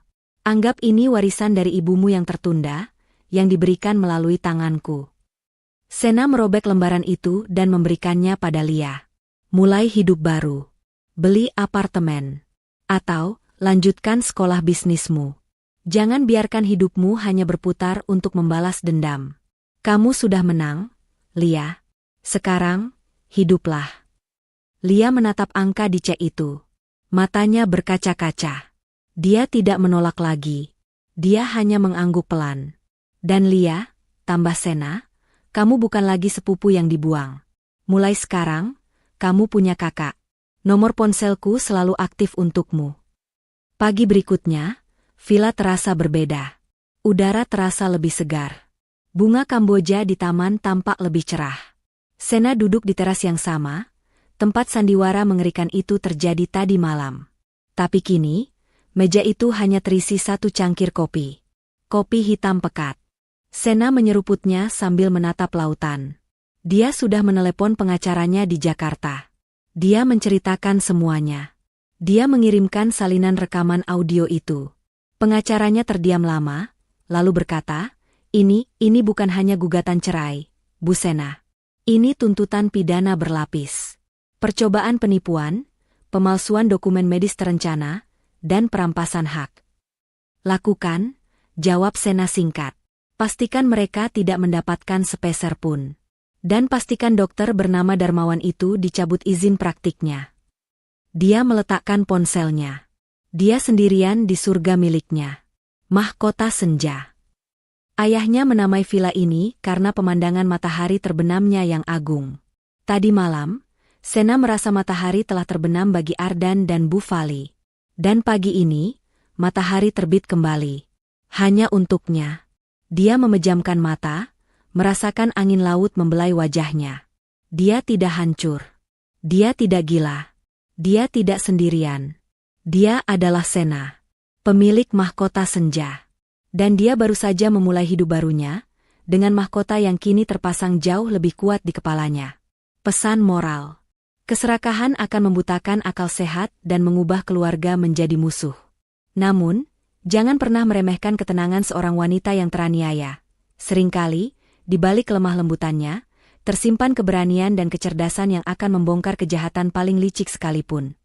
Anggap ini warisan dari ibumu yang tertunda, yang diberikan melalui tanganku. Sena merobek lembaran itu dan memberikannya pada Lia. Mulai hidup baru. Beli apartemen. Atau, lanjutkan sekolah bisnismu. Jangan biarkan hidupmu hanya berputar untuk membalas dendam. Kamu sudah menang, Lia. Sekarang, hiduplah. Lia menatap angka di cek itu. Matanya berkaca-kaca. Dia tidak menolak lagi. Dia hanya mengangguk pelan. Dan Lia, tambah Sena, kamu bukan lagi sepupu yang dibuang. Mulai sekarang, kamu punya kakak. Nomor ponselku selalu aktif untukmu. Pagi berikutnya, villa terasa berbeda. Udara terasa lebih segar. Bunga Kamboja di taman tampak lebih cerah. Sena duduk di teras yang sama, tempat sandiwara mengerikan itu terjadi tadi malam. Tapi kini, meja itu hanya terisi 1 cangkir kopi. Kopi hitam pekat. Sena menyeruputnya sambil menatap lautan. Dia sudah menelepon pengacaranya di Jakarta. Dia menceritakan semuanya. Dia mengirimkan salinan rekaman audio itu. Pengacaranya terdiam lama, lalu berkata, ini bukan hanya gugatan cerai, Bu Sena. Ini tuntutan pidana berlapis. Percobaan penipuan, pemalsuan dokumen medis terencana, dan perampasan hak. Lakukan, jawab Sena singkat. Pastikan mereka tidak mendapatkan sepeser pun. Dan pastikan dokter bernama Darmawan itu dicabut izin praktiknya. Dia meletakkan ponselnya. Dia sendirian di surga miliknya. Mahkota senja. Ayahnya menamai villa ini karena pemandangan matahari terbenamnya yang agung. Tadi malam, Sena merasa matahari telah terbenam bagi Ardan dan Bu Vali. Dan pagi ini, matahari terbit kembali. Hanya untuknya. Dia memejamkan mata, merasakan angin laut membelai wajahnya. Dia tidak hancur. Dia tidak gila. Dia tidak sendirian. Dia adalah Sena, pemilik mahkota senja. Dan dia baru saja memulai hidup barunya, dengan mahkota yang kini terpasang jauh lebih kuat di kepalanya. Pesan moral. Keserakahan akan membutakan akal sehat dan mengubah keluarga menjadi musuh. Namun, jangan pernah meremehkan ketenangan seorang wanita yang teraniaya. Seringkali, di balik lemah lembutannya, tersimpan keberanian dan kecerdasan yang akan membongkar kejahatan paling licik sekalipun.